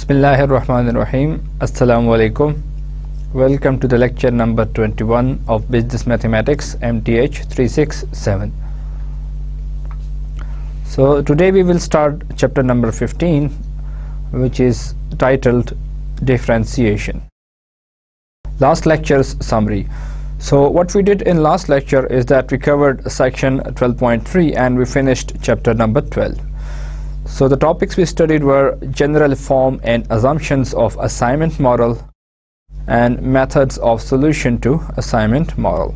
Bismillahirrahmanirrahim. Assalamu alaikum. Welcome to the lecture number 21 of Business Mathematics MTH367. So today we will start chapter number 15, which is titled Differentiation. Last lecture's summary. So what we did in last lecture is that we covered section 12.3 and we finished chapter number 12. So the topics we studied were general form and assumptions of assignment model and methods of solution to assignment model.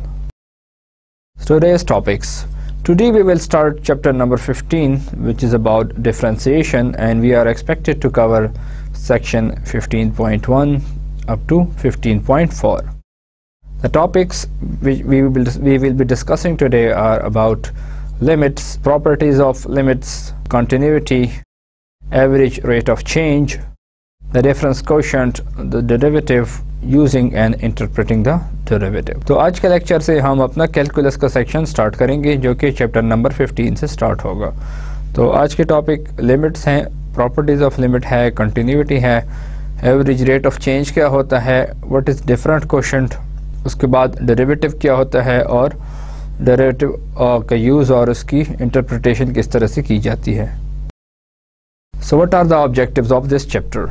So today's topics. Today we will start chapter number 15, which is about differentiation, and we are expected to cover section 15.1 up to 15.4. The topics which we will be discussing today are about limits, properties of limits, continuity, average rate of change, the difference quotient, the derivative, using and interpreting the derivative. तो आज के lecture से हम अपना calculus का section start करेंगे, जो कि चैप्टर नंबर 15 से स्टार्ट होगा. तो आज के टॉपिक लिमिट्स हैं, प्रॉपर्टीज ऑफ लिमिट है, कंटिन्यूटी है, एवरेज रेट ऑफ चेंज क्या होता है, व्हाट इज डिफरेंट क्वोशिएंट, उसके बाद डेरिवेटिव क्या होता है और डेरिवेटिव का यूज़ और उसकी इंटरप्रिटेशन किस तरह से की जाती है. So what are the objectives of this chapter.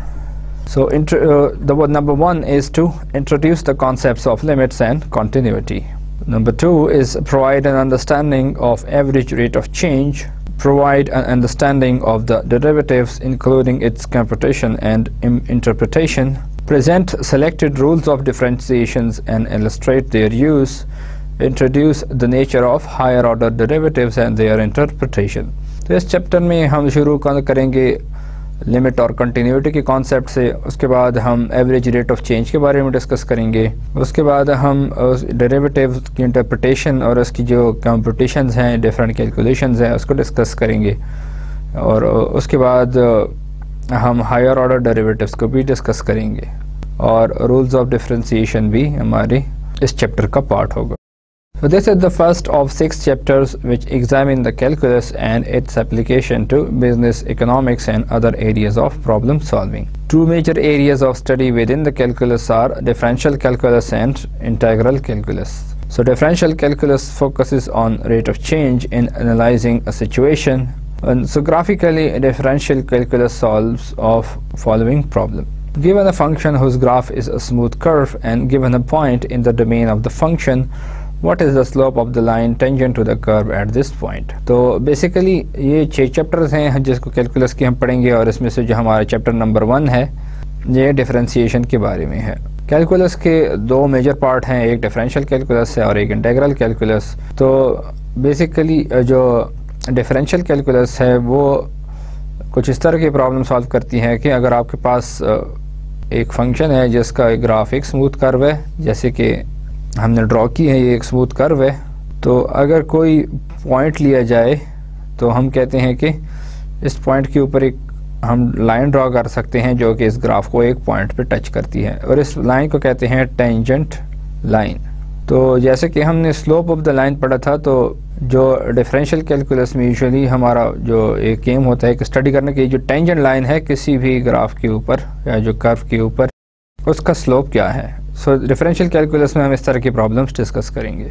So number one is to introduce the concepts of limits and continuity. Number two is provide an understanding of average rate of change, provide an understanding of the derivatives including its computation and interpretation, present selected rules of differentiations and illustrate their use, introduce the nature of higher order derivatives and their interpretation. तो इस chapter में हम शुरू करेंगे limit और continuity के concept से. उसके बाद हम एवरेज रेट ऑफ चेंज के बारे में डिस्कस करेंगे. उसके बाद हम डेरिवेटिव की इंटरप्रिटेशन और उसकी जो कंप्यूटेशंस हैं, डिफरेंट कैलकुलेशंस हैं, उसको डिस्कस करेंगे. और उसके बाद हम हायर ऑर्डर डेरिवेटिव्स को भी डिस्कस करेंगे और रूल्स ऑफ डिफरेंशिएशन भी हमारे इस चैप्टर का पार्ट होगा. So this is the first of 6 chapters which examine the calculus and its application to business, economics and other areas of problem solving. Two major areas of study within the calculus are differential calculus and integral calculus. So differential calculus focuses on rate of change in analyzing a situation, and so graphically differential calculus solves of following problem. Given a function whose graph is a smooth curve and given a point in the domain of the function, what is the slope of the line tangent to the curve at this point. तो basically ये 6 chapters हैं जिसको calculus की हम पढ़ेंगे, और इसमें से जो हमारा चैप्टर नंबर 1 है ये डिफरेंशिएशन के बारे में है. कैलकुलस के 2 मेजर पार्ट हैं, एक डिफरेंशियल कैलकुलस है और एक इंटीग्रल कैलकुलस. तो बेसिकली जो डिफरेंशियल कैलकुलस है वो कुछ इस तरह की प्रॉब्लम सॉल्व करती है कि अगर आपके पास एक फंक्शन है जिसका ग्राफ एक स्मूथ कर्व है, जैसे कि हमने ड्रॉ की है, ये एक स्मूथ कर्व है, तो अगर कोई पॉइंट लिया जाए तो हम कहते हैं कि इस पॉइंट के ऊपर एक हम लाइन ड्रॉ कर सकते हैं जो कि इस ग्राफ को एक पॉइंट पे टच करती है, और इस लाइन को कहते हैं टेंजेंट लाइन. तो जैसे कि हमने स्लोप ऑफ द लाइन पढ़ा था, तो जो डिफरेंशियल कैलकुलस में यूजुअली हमारा जो एक एम होता है कि स्टडी करने की जो टेंजेंट लाइन है किसी भी ग्राफ के ऊपर या जो कर्व के ऊपर, उसका स्लोप क्या है. सो डिफरेंशियल कैलकुलस में हम इस तरह की प्रॉब्लम्स डिस्कस करेंगे.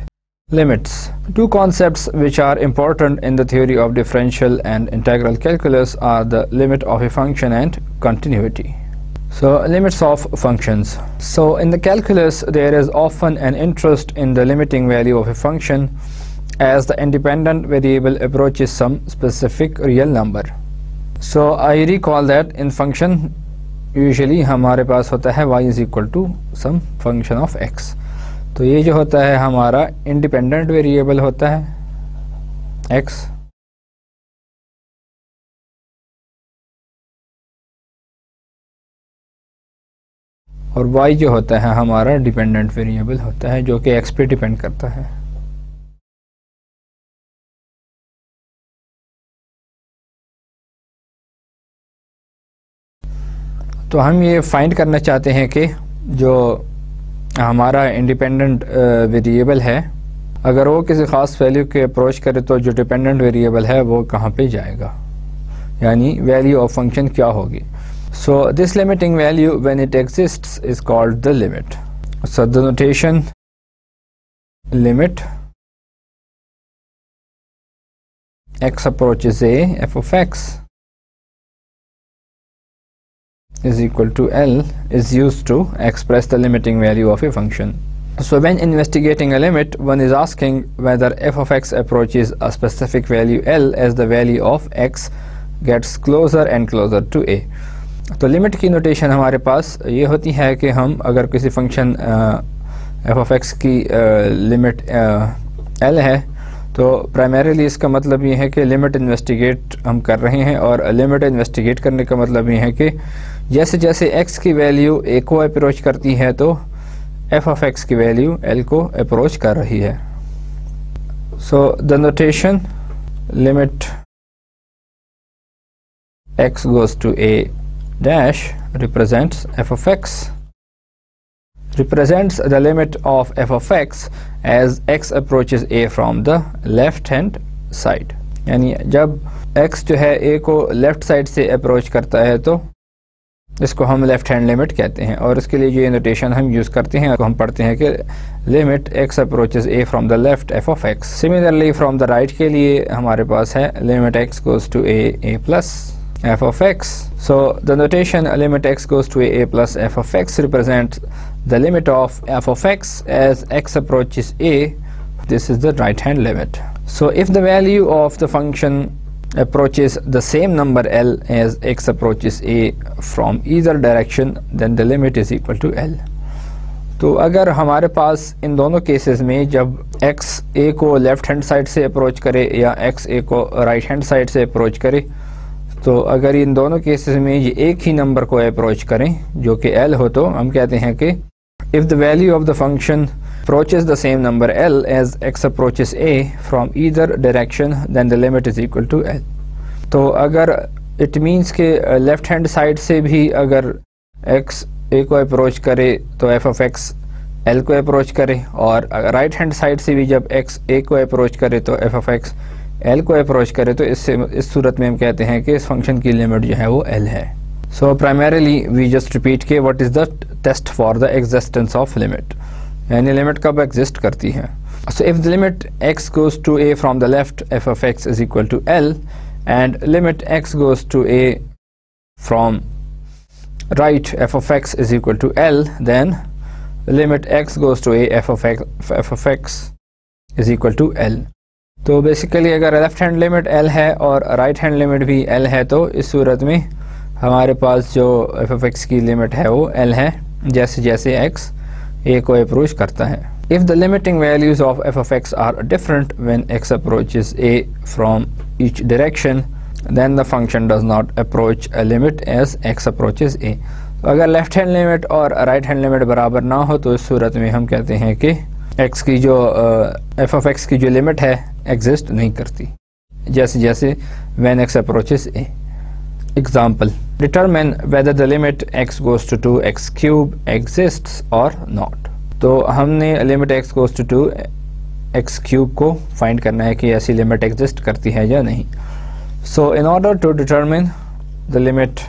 Limits. Two concepts which are important in the theory of differential and integral calculus are the limit of a function and continuity. So limits of functions. So in the calculus there is often an interest in the limiting value of a function as the independent variable approaches some specific real number. So I recall that in function usually हमारे पास होता है y is equal to some function of x. तो ये जो होता है हमारा independent variable होता है x, और y जो होता है हमारा डिपेंडेंट वेरिएबल होता है जो कि x पे डिपेंड करता है. तो हम ये फाइंड करना चाहते हैं कि जो हमारा इंडिपेंडेंट वेरिएबल है, अगर वो किसी ख़ास वैल्यू के अप्रोच करे तो जो डिपेंडेंट वेरिएबल है वो कहाँ पे जाएगा, यानी वैल्यू ऑफ फंक्शन क्या होगी. So this limiting value, when it exists, is called the limit. So the notation limit x approaches a f of x is equal to L is used to express the limiting value of a function. So when investigating a limit, one is asking whether f of x approaches a specific value L as the value of x gets closer and closer to a. तो limit की notation हमारे पास ये होती है कि हम अगर किसी फंक्शन एफ ऑफ एक्स की लिमिट एल है तो प्राइमरीली इसका मतलब ये है कि लिमिट इन्वेस्टिगेट हम कर रहे हैं, और लिमिट इन्वेस्टिगेट करने का मतलब ये है कि जैसे जैसे एक्स की वैल्यू ए को अप्रोच करती है तो एफ ऑफ एक्स की वैल्यू एल को अप्रोच कर रही है. So the notation limit x goes to a dash represents f of x represents the limit of f of x as x approaches a from the left hand side. यानी जब x जो है a को left side से approach करता है तो इसको हम लेफ्ट हैंड लिमिट कहते हैं, और इसके लिए जो ये नोटेशन हम यूज़ करते हैं तो हम पढ़ते हैं कि limit x approaches a from the left f of x. Similarly from the right के लिए हमारे पास है limit x goes to a plus f of x. So the notation limit x goes to a plus f of x represents the limit of f of x as x approaches a. This is the right hand limit. So if the value of the function approaches the same number L as x approaches a from either direction, then the limit is equal to L. तो अगर हमारे पास इन दोनों cases में जब x a को left hand side से approach करे या x a को राइट हैंड साइड से अप्रोच करे, तो अगर इन दोनों केसेस में ये एक ही नंबर को अप्रोच करें जो कि L हो, तो हम कहते हैं कि if the value of the function approaches the same number L as x approaches a from either direction, then the limit is equal to L. तो अगर it means कि लेफ्ट हैंड साइड से भी अगर x a को approach करे तो f of x L को अप्रोच करे, और राइट हैंड साइड से भी जब x a को अप्रोच करे तो f of x L को अप्रोच करे, तो इस सूरत में हम कहते हैं कि इस फंक्शन की लिमिट जो है वो L है. So primarily we just repeat के what is the test for the existence of limit, यानी लिमिट कब एग्जिस्ट करती है. So if the limit x goes to a from the left f of x is equal to L and limit x goes to a from right f of x is equal to L, then limit x goes to a f of x is equal to L. तो basically अगर left hand limit L है और right hand limit भी L है, तो इस सूरत में हमारे पास जो f of x की लिमिट है वो L है जैसे जैसे x a को अप्रोच करता है. If the limiting values of f of x are different when x approaches a from each direction, then the function does not approach a limit as x approaches a. अगर left hand limit और right hand limit बराबर ना हो तो इस सूरत में हम कहते हैं कि x की जो f of x की जो लिमिट है एग्जिस्ट नहीं करती जैसे जैसे when x approaches a. Example: determine whether the limit x goes to 2x cube exists or not. तो हमने limit x goes to 2x cube को फाइंड करना है कि ऐसी लिमिट एग्जिस्ट करती है या नहीं. So in order to determine the limit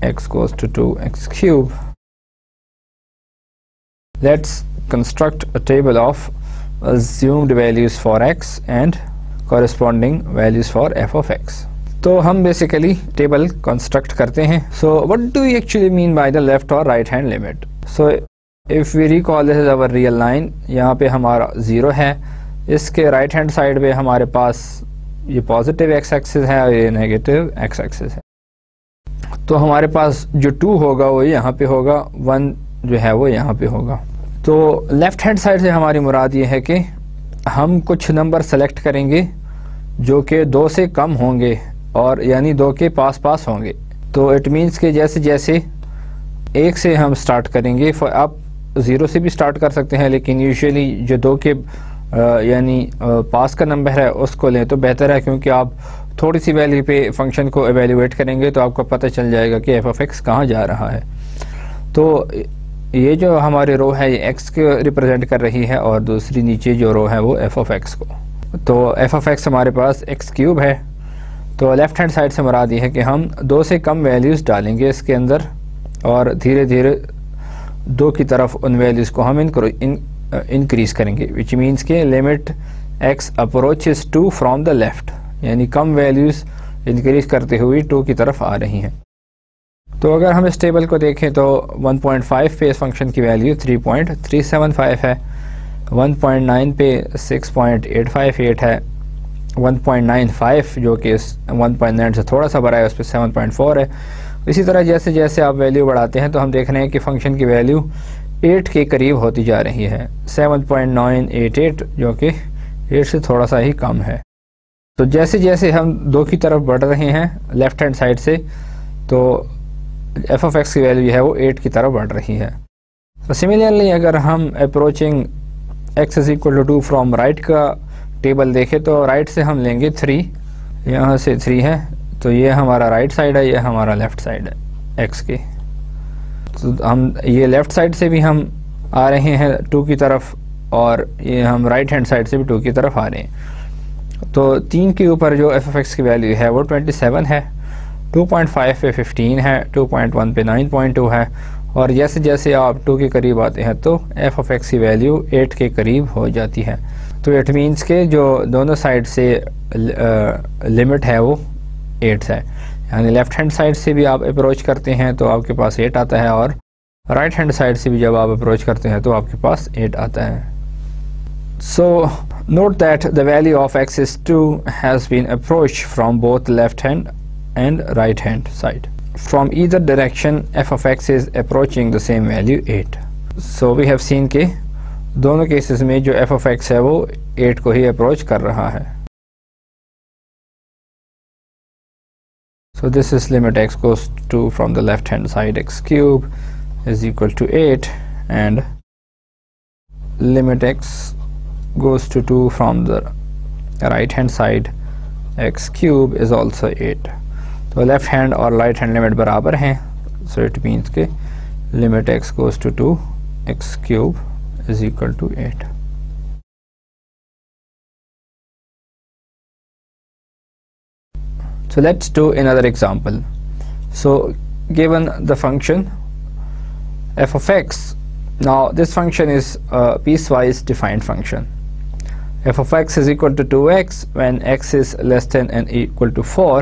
x goes to 2x cube, let's construct a table of assumed values for x and corresponding values for f of x. तो हम बेसिकली टेबल कंस्ट्रक्ट करते हैं. So what do we actually mean by the left or right hand limit? So if we recall, this is our real line. यहाँ पे हमारा 0 है, इसके right hand side पे हमारे पास ये पॉजिटिव एक्स एक्सिस है और ये नेगेटिव एक्स एक्सिस है. तो हमारे पास जो 2 होगा वो यहाँ पे होगा, 1 जो है वो यहाँ पे होगा. तो लेफ्ट हैंड साइड से हमारी मुराद ये है कि हम कुछ नंबर सेलेक्ट करेंगे जो कि 2 से कम होंगे और यानी 2 के पास पास होंगे. तो इट मीन्स कि जैसे जैसे 1 से हम स्टार्ट करेंगे, आप 0 से भी स्टार्ट कर सकते हैं, लेकिन यूजुअली जो 2 के यानी पास का नंबर है उसको लें तो बेहतर है, क्योंकि आप थोड़ी सी वैल्यू पे फंक्शन को एवेल्युएट करेंगे तो आपको पता चल जाएगा कि एफ ऑफ एक्स कहाँ जा रहा है. तो ये जो हमारी रो है ये एक्स को रिप्रेजेंट कर रही है और दूसरी नीचे जो रो है वो एफ ऑफ एक्स को. तो एफ ऑफ एक्स हमारे पास एक्स क्यूब है, तो लेफ़्ट हैंड साइड से मुराद ये है कि हम 2 से कम वैल्यूज़ डालेंगे इसके अंदर और धीरे धीरे 2 की तरफ उन वैल्यूज़ को हम इंक्रीज़ करेंगे, विच मीन्स के limit x approaches 2 from the left, यानी कम वैल्यूज़ इंक्रीज़ करते हुए 2 की तरफ आ रही हैं। तो अगर हम इस टेबल को देखें तो 1.5 पे इस फंक्शन की वैल्यू 3.375 है, 1.9 पे 6.858 है, 1.95 जो कि 1.9 से थोड़ा सा बड़ा है उस पर 7.4 है। इसी तरह जैसे जैसे आप वैल्यू बढ़ाते हैं तो हम देख रहे हैं कि फंक्शन की वैल्यू 8 के करीब होती जा रही है, 7.988 जो कि 8 से थोड़ा सा ही कम है। तो जैसे जैसे हम 2 की तरफ बढ़ रहे हैं लेफ़्ट हैंड साइड से तो एफ ऑफ एक्स की वैल्यू है वो 8 की तरफ बढ़ रही है। तो सिमिलरली अगर हम approaching x is equal to 2 from right का टेबल देखें तो राइट से हम लेंगे 3, यहाँ से 3 है तो ये हमारा राइट साइड है, ये हमारा लेफ़्ट साइड है x के। तो हम ये लेफ़्ट साइड से भी हम आ रहे हैं 2 की तरफ और ये हम राइट हैंड साइड से भी 2 की तरफ आ रहे हैं। तो 3 के ऊपर जो एफ ऑफ एक्स की वैल्यू है वो 27 है, 2.5 पे 15 है, 2.1 पे 9.2 है और जैसे जैसे आप 2 के करीब आते हैं तो एफ ऑफ एक्स की वैल्यू 8 के करीब हो जाती है। तो इट मीन्स के जो दोनों साइड से लिमिट है वो 8 है, यानी लेफ़्ट हैंड साइड से भी आप अप्रोच करते हैं तो आपके पास 8 आता है और राइट हैंड साइड से भी जब आप अप्रोच करते हैं तो आपके पास 8 आता है। So note that the value of x is 2 has been approached from both left hand and right hand side. From either direction f of x is approaching the same value 8. So we have seen कि दोनों cases में जो f of x है वो 8 को ही approach कर रहा है। So this is limit x goes to from the left hand side x cube is equal to 8 and limit x goes to 2 from the right hand side x cube is also 8. तो left hand और right hand limit बराबर हैं, so it means के limit x goes to 2 x cube is equal to 8. So let's do another example. So given the function f of x, now this function is a piecewise defined function. F of x is equal to 2x when x is less than and equal to 4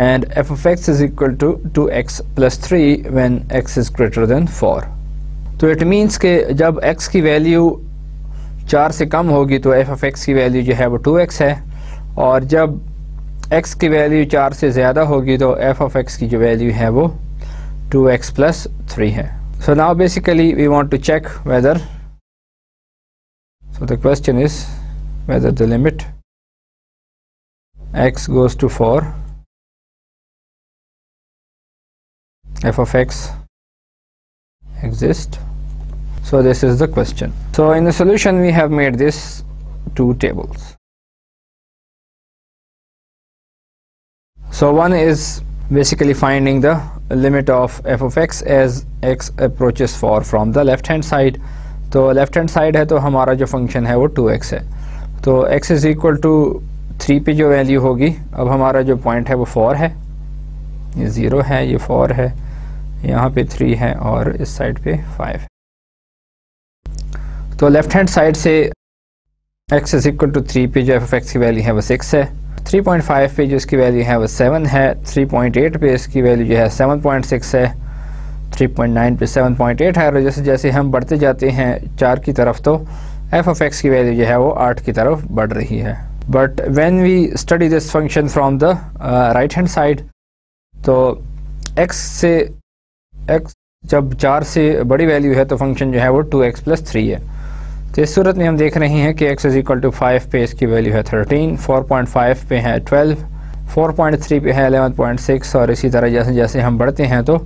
and f of x is equal to 2x plus 3 when x is greater than 4. तो it means के जब x की value 4 से कम होगी तो f of x की value जो है वो 2x है और जब x की वैल्यू 4 से ज़्यादा होगी तो f of x की जो वैल्यू है वो 2x plus 3 है। So now basically we want to check whether, so the question is whether the limit x goes to 4 f of x exists. So this is the question. So in the solution we have made this 2 tables. So one is basically finding the limit of f of x as x approaches 4 from the left hand side. तो left hand side है तो हमारा जो function है वो 2x है, तो x is equal to 3 पे जो वैल्यू होगी, अब हमारा जो पॉइंट है वो 4 है, ये 0 है, ये 4 है, यहाँ पे 3 है और इस साइड पे 5। तो लेफ्ट हैंड साइड से x इज इक्वल टू 3 पे जो एफ ऑफ एक्स की वैल्यू है वो 6 है, 3.5 पे जो इसकी वैल्यू है वो 7 है, 3.8 पे इसकी वैल्यू जो है 7.6 है, 3.9 पे 7.8 है और जैसे जैसे हम बढ़ते जाते हैं 4 की तरफ तो एफ ऑफ एक्स की वैल्यू जो है वो 8 की तरफ बढ़ रही है। But when we study this function from the right hand side, तो x जब 4 से बड़ी वैल्यू है तो फंक्शन जो है वो 2x plus 3 है। तो इस सूरत में हम देख रहे हैं कि x इज इक्वल टू 5 पे इसकी वैल्यू है 13, 4.5 पे है 12, 4.3 पे है 11.6 और इसी तरह जैसे जैसे हम बढ़ते हैं तो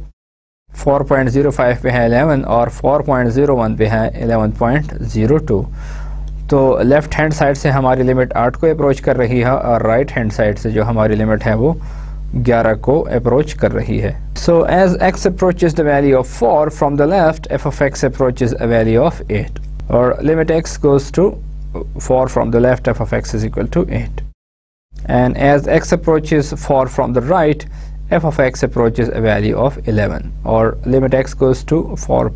4.05 पे है 11 और 4.01 पे है 11.02। तो लेफ़्ट हैंड साइड से हमारी लिमिट 8 को अप्रोच कर रही है और राइट हैंड साइड से जो हमारी लिमिट है वो 11 को अप्रोच कर रही है। So as x approaches the value of 4 from the left, f of x approaches a value of 8 और limit x goes to 4 from the left, f of x is equal to 8। and as x approaches 4 from the right, f of x approaches a value of 11, or limit x goes to 4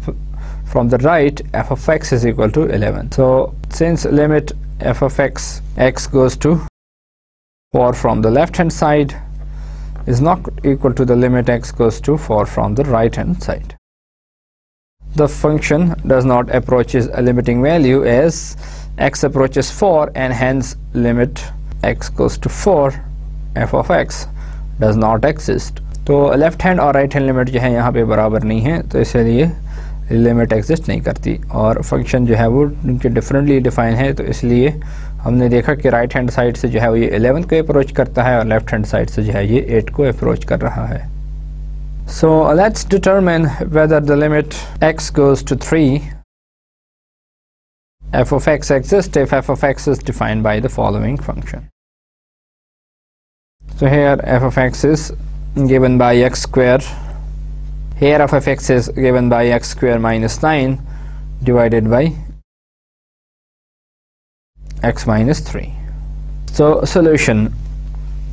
from the right, f of x is equal to 11. So since limit f of x goes to 4 from the left hand side is not equal to the limit x goes to 4 from the right hand side, the function does not approaches a limiting value as x approaches 4, and hence limit x goes to 4 f of x does not exist. तो left hand और right hand limit जो है यहाँ पे बराबर नहीं है, तो इसलिए लिमिट एग्जिस्ट नहीं करती, और फंक्शन जो है वो उनके डिफरेंटली डिफाइन है, तो इसलिए हमने देखा कि राइट हैंड साइड से जो है वो ये 11 को अप्रोच करता है और लेफ्ट हैंड साइड से जो है ये 8 को अप्रोच कर रहा है. So let's determine whether the limit x goes to 3 f of x exists if f of x is defined by the following function. So here f of x is given by x square. Here f of x is given by x square minus 9 divided by x minus 3. So solution.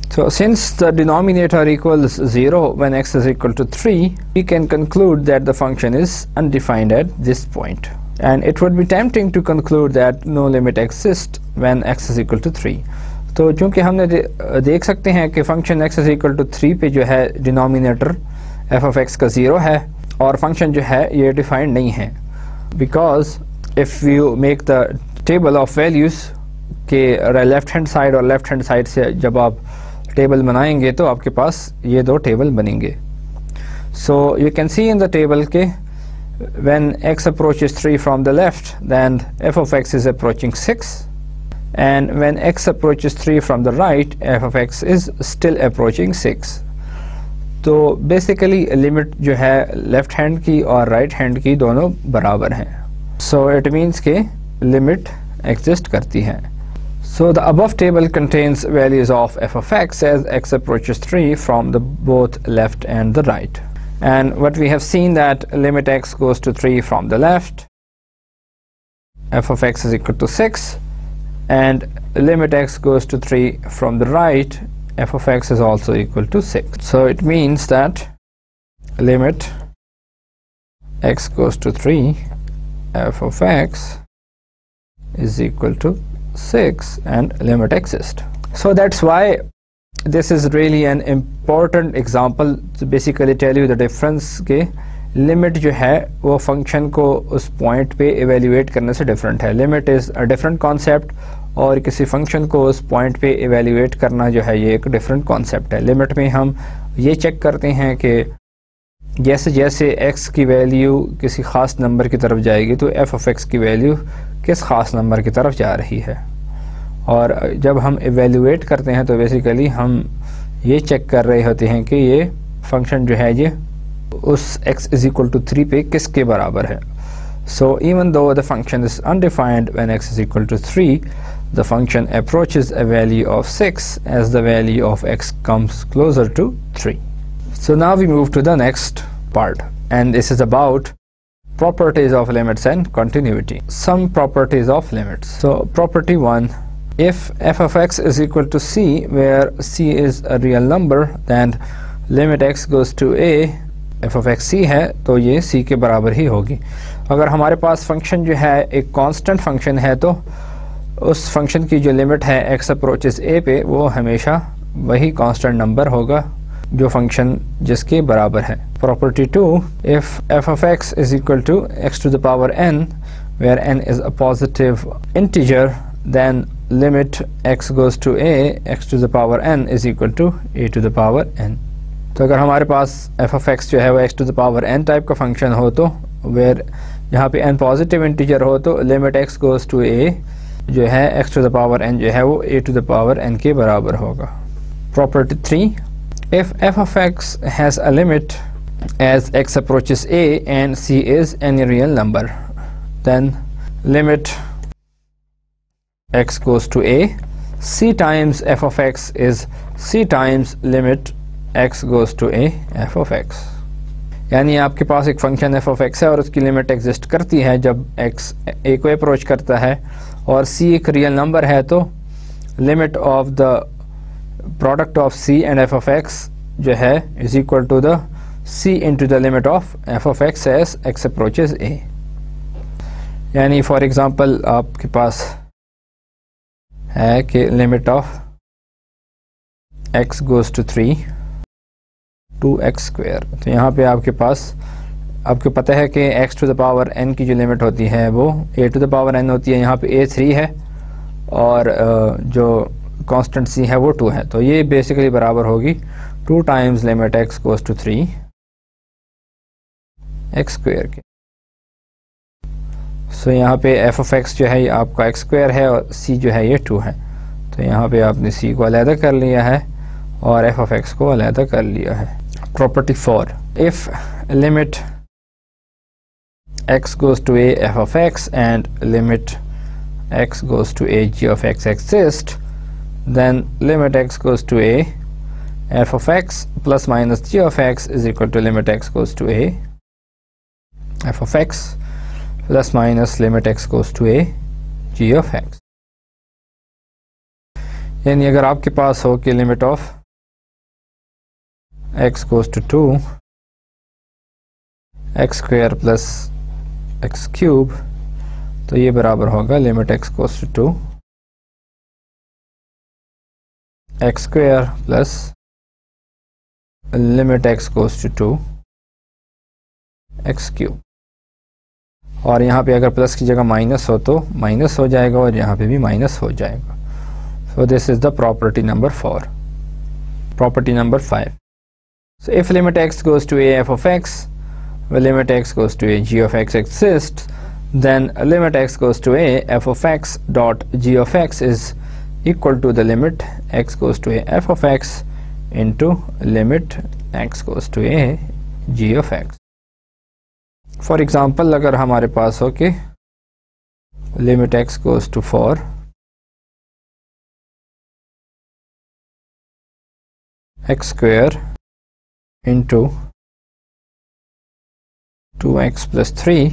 So since the denominator equals 0 when x is equal to 3, we can conclude that the function is undefined at this point. And it would be tempting to conclude that no limit exists when x is equal to 3. तो चूँकि हमने देख सकते हैं कि function x is equal to 3 पे जो है डिनोमिनेटर f of x का 0 है और फंक्शन जो है ये डिफाइंड नहीं है, because if you make the table of values के लेफ्ट हैंड साइड और लेफ्ट हैंड साइड से जब आप टेबल बनाएंगे तो आपके पास ये दो टेबल बनेंगे. So you can see in the table के when x approaches 3 from the left, then f of x is approaching 6, and when x approaches 3 from the right, f of x is still approaching 6. तो basically limit जो है left hand की और right hand की दोनों बराबर हैं. So it means के लिमिट एग्जिस्ट करती है. So the above table contains values of f of x as x approaches 3 from the both left and the right. And what we have seen that limit x goes to 3 from the left, f of x is equal to 6, and limit x goes to 3 from the right, f of x is also equal to 6. So it means that limit x goes to 3, f of x is equal to 6 and limit exists. So that's why this is really an important example to basically tell you the difference के limit जो है वो function को उस point पे evaluate करने से different है. Limit is a different concept और किसी फंक्शन को उस पॉइंट पे एवेल्यूएट करना जो है ये एक डिफरेंट कॉन्सेप्ट है. लिमिट में हम ये चेक करते हैं कि जैसे जैसे x की वैल्यू किसी ख़ास नंबर की तरफ जाएगी तो f of x की वैल्यू किस ख़ास नंबर की तरफ जा रही है, और जब हम एवेल्यूएट करते हैं तो बेसिकली हम ये चेक कर रहे होते हैं कि ये फंक्शन जो है ये उस x is equal to 3 पे किसके बराबर है. So even though the function is undefined when x is equal to 3, the function approaches a value of 6 as the value of x comes closer to 3. So now we move to the next part, and this is about properties of limits and continuity. Some properties of limits. So property 1, if f of x is equal to c where c is a real number, then limit x goes to a, f of x c है तो ये c के बराबर ही होगी. अगर हमारे पास function जो है एक कांस्टेंट फंक्शन है तो उस फंक्शन की जो लिमिट है x अप्रोचेस a पे वो हमेशा वही कांस्टेंट नंबर होगा जो फंक्शन जिसके बराबर है. Property 2, if f of x is equal to x to the power n where n is a positive integer, then limit x goes to a, x to the power n is equal to a to the power n. तो अगर हमारे पास f of x जो है वो x to the power n type का function हो तो where यहाँ पे n पॉजिटिव इंटीजर हो तो limit x goes to a जो है x to the power n जो है वो a to the power n के बराबर होगा. Property 3, if f of x has a limit as x approaches a and c is any real number, then limit x goes to a, c times f of x is c times limit x goes to a f of x. यानी आपके पास एक function f of x है और उसकी limit exist करती है जब x a को अप्रोच करता है और c एक रियल नंबर है तो limit of the product of c and f of x जो है is equal to the c into the limit of f of x as x approaches a। यानी फॉर एग्जांपल आपके पास है कि limit of x goes to 3 2x square, तो यहाँ पे आपके पास आपको पता है कि x to the power n की जो लिमिट होती है वो a to the power n होती है। यहाँ पे a 3 है और जो कांस्टेंट c है वो 2 है, तो ये बेसिकली बराबर होगी 2 times limit x goes to 3 x square के। सो यहाँ पे f of x जो है ये आपका x स्क्वायर है और c जो है ये 2 है, तो यहाँ पे आपने c को अलहदा कर लिया है और f of x को अलहदा कर लिया है। Property 4, if limit x goes to a f of x and limit x goes to a g of x exist, then limit x goes to a f of x plus minus g of x is equal to limit x goes to a f of x plus minus limit x goes to a g of x। यानी अगर आपके पास हो कि limit of x goes to 2 x square plus x cube, तो ये बराबर होगा limit x goes to 2 x square plus limit x goes to 2 x cube. और यहाँ पे अगर प्लस की जगह माइनस हो तो माइनस हो जाएगा और यहाँ पे भी माइनस हो जाएगा। So this is the property number 4। Property number 5, so if limit x goes to a f of x, where limit x goes to a g of x exists, then limit x goes to a f of x dot g of x is equal to the limit x goes to a f of x into limit x goes to a g of x। For example, अगर हमारे पास हो कि limit x goes to 4 x square into 2x plus 3,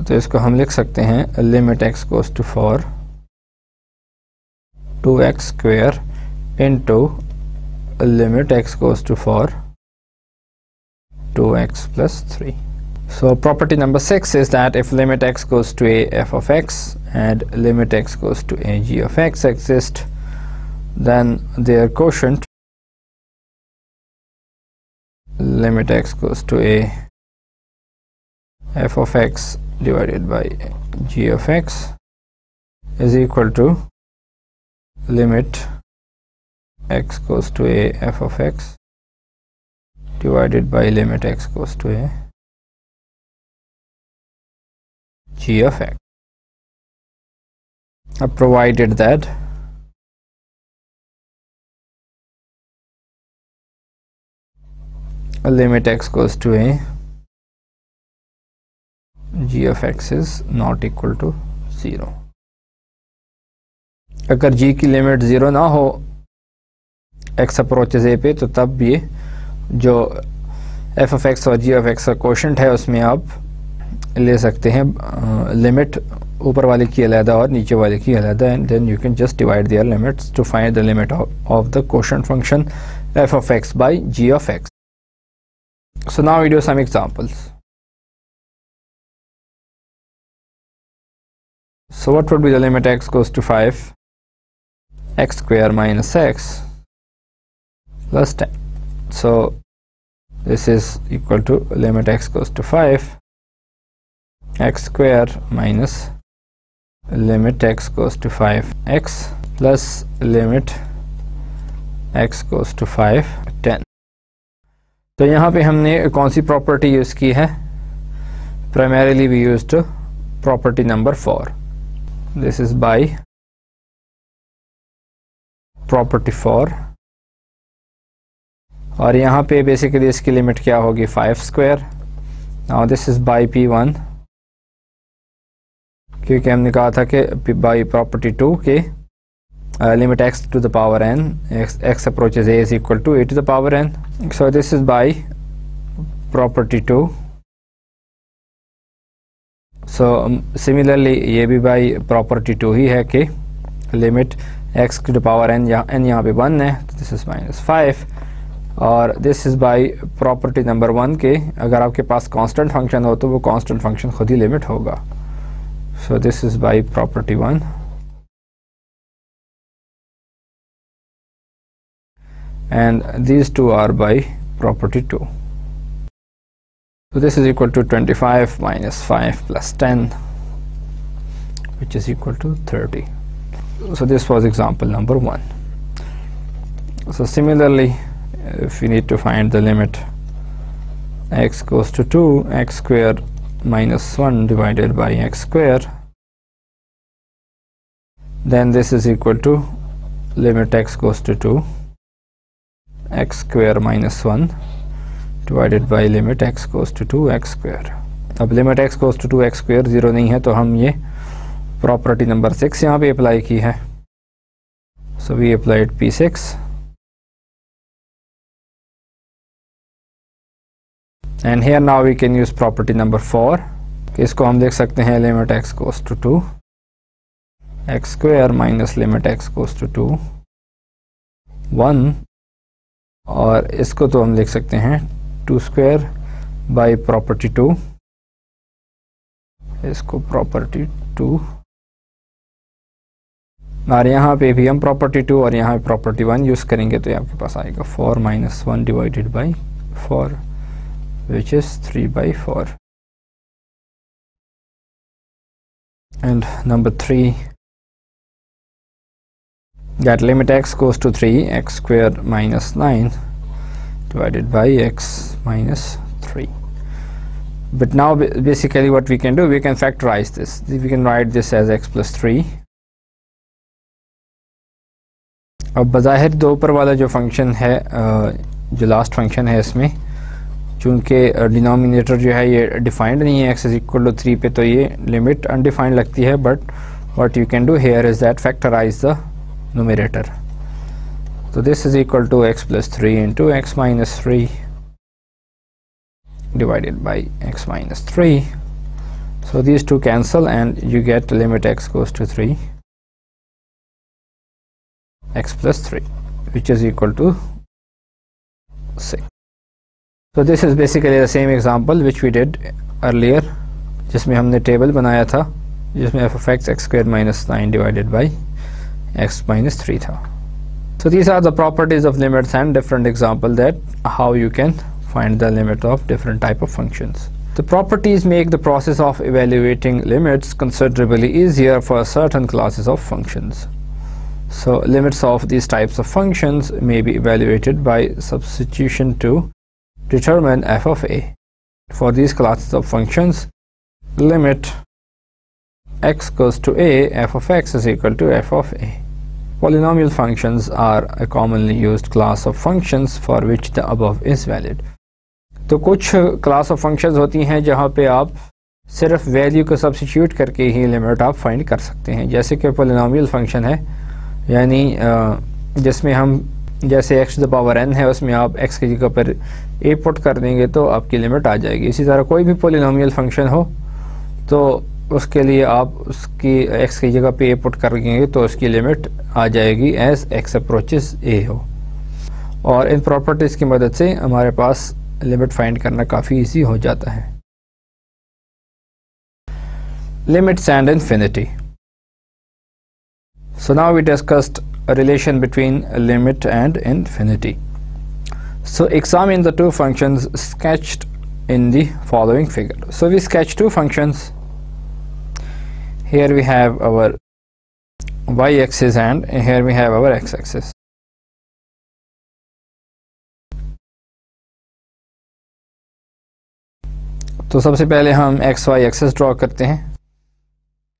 तो इसको हम लिख सकते हैं limit x goes to 4 2x square into limit x goes to 4 2x plus 3। So property number 6 is that if limit x goes to a f of x and limit x goes to a g of x exist, then their quotient limit x goes to a f of x divided by g of x is equal to limit x goes to a f of x divided by limit x goes to a g of x, provided that limit x goes to a g of x is not equal to 0। अगर g की limit 0 ना हो x approaches a पे, तो तब ये जो f of x और g of x का क्वोशंट है उसमें आप ले सकते हैं लिमिट ऊपर वाले की अलहदा और नीचे वाले की अलहदा, and then you can just divide their limits to find the limit of the quotient function f of x by g of x। So now we do some examples. So what would be the limit x goes to 5 x square minus x plus 10? So this is equal to limit x goes to 5 x square minus limit x goes to 5x plus limit x goes to 5 10। तो यहाँ पे हमने कौन सी property use की है? Primarily we used property number 4। This is by property 4, और यहाँ पे बेसिकली इसकी लिमिट क्या होगी 5 square. Now this is bye P1, क्योंकि हमने कहा था कि बाय प्रॉपर्टी 2 के limit x to the power n, x approaches a is equal to a to the power n. So this is by property 2. So similarly ये भी by property 2 ही है कि limit x to the power n, n यहाँ पे 1 है, तो this is -5, और this is by property number 1 के अगर आपके पास कांस्टेंट फंक्शन हो तो वो कांस्टेंट फंक्शन खुद ही लिमिट होगा. सो this is by property 1. And these two are by property 2. So this is equal to 25 minus 5 plus 10, which is equal to 30. So this was example number 1. So similarly, if we need to find the limit x goes to 2, x square minus 1 divided by x square, then this is equal to limit x goes to 2, x square minus 1 divided by limit x goes to 2 x square. अब limit x goes to 2 x square 0 नहीं है, तो हम ये property number 6 यहाँ पे apply की है. So we applied P6, and here now we can use property number 4. इसको हम देख सकते हैं limit x goes to 2 x square minus limit x goes to 2 1, और इसको तो हम लिख सकते हैं 2 स्क्वायर बाई प्रॉपर्टी 2, इसको प्रॉपर्टी 2, और यहाँ पे भी हम प्रॉपर्टी 2 और यहाँ पे प्रॉपर्टी 1 यूज करेंगे, तो आपके पास आएगा 4 minus 1 divided by 4, which is 3/4. And number 3, that limit x goes to 3, x square minus 9 divided by x minus 3. But now basically what we can do, we can factorize this. We can write this as x plus 3. अब बज़ाहिर दो ऊपर वाला जो function है, जो last function है, इसमें चूँकि डिनोमिनेटर जो है ये डिफाइंड नहीं है x इज इक्वल टू 3 पे, तो ये लिमिट अनडिफाइंड लगती है. But what you can do here is that factorize the numerator. So this is equal to x plus 3 into x minus 3 divided by x minus 3. So these two cancel and you get limit x goes to 3 x plus 3, which is equal to 6. So this is basically the same example which we did earlier, जिसमें हमने table बनाया था जिसमें f of x square minus 9 divided by x minus 3 था. So these are the properties of limits and different example that how you can find the limit of different type of functions. The properties make the process of evaluating limits considerably easier for certain classes of functions. So limits of these types of functions may be evaluated by substitution to determine f of a. For these classes of functions, limit x goes to a, f of x is equal to f of a. Polynomial functions are a commonly used class of functions for which the above is valid. तो कुछ class of functions होती हैं जहाँ पे आप सिर्फ value को substitute करके ही लिमिट आप फाइंड कर सकते हैं, जैसे कि पोलिनोमियल फंक्शन है, यानी जिसमें हम जैसे x to the power n है उसमें आप x की जगह पर a पुट कर देंगे तो आपकी लिमिट आ जाएगी. इसी तरह कोई भी पोलिनोमियल फंक्शन हो तो उसके लिए आप उसकी x की जगह पे a पुट कर देंगे तो उसकी लिमिट आ जाएगी एज x अप्रोचेस a हो. और इन प्रॉपर्टीज़ की मदद से हमारे पास लिमिट फाइंड करना काफ़ी इजी हो जाता है. Limits and infinity. So now we discussed a relation between a limit and infinity. So examine the two functions sketched in the following figure. So we sketch two functions. Here we have our y-axis and here we have our x-axis. तो सबसे पहले हम xy axis draw करते हैं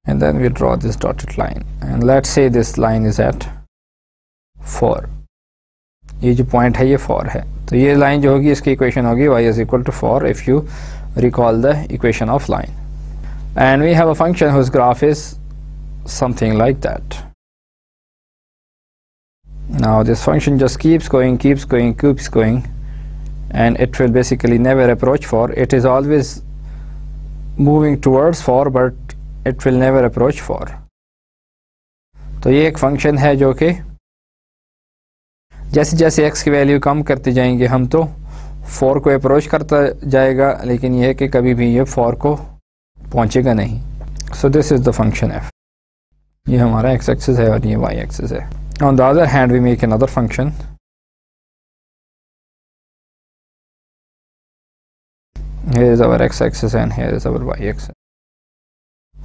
and then we draw this dotted line and let's say this line is at 4. ये जो point है ये 4 है, तो ये लाइन जो होगी इसकी इक्वेशन होगी y is equal to 4 if you recall the equation of line. And we have a function whose graph is something like that. Now this function just keeps going, and it will basically never approach 4. It is always moving towards 4 but it will never approach 4. तो ये एक function है जो कि जैसे जैसे x की value कम करते जाएंगे हम तो 4 को अप्रोच करता जाएगा, लेकिन यह है कि कभी भी ये 4 को पहुंचेगा नहीं। So this is the function f। ये हमारा x एक्सिस है और ये y एक्सिस है। On the other hand we make another function. Here is our x axis and here is our y axis.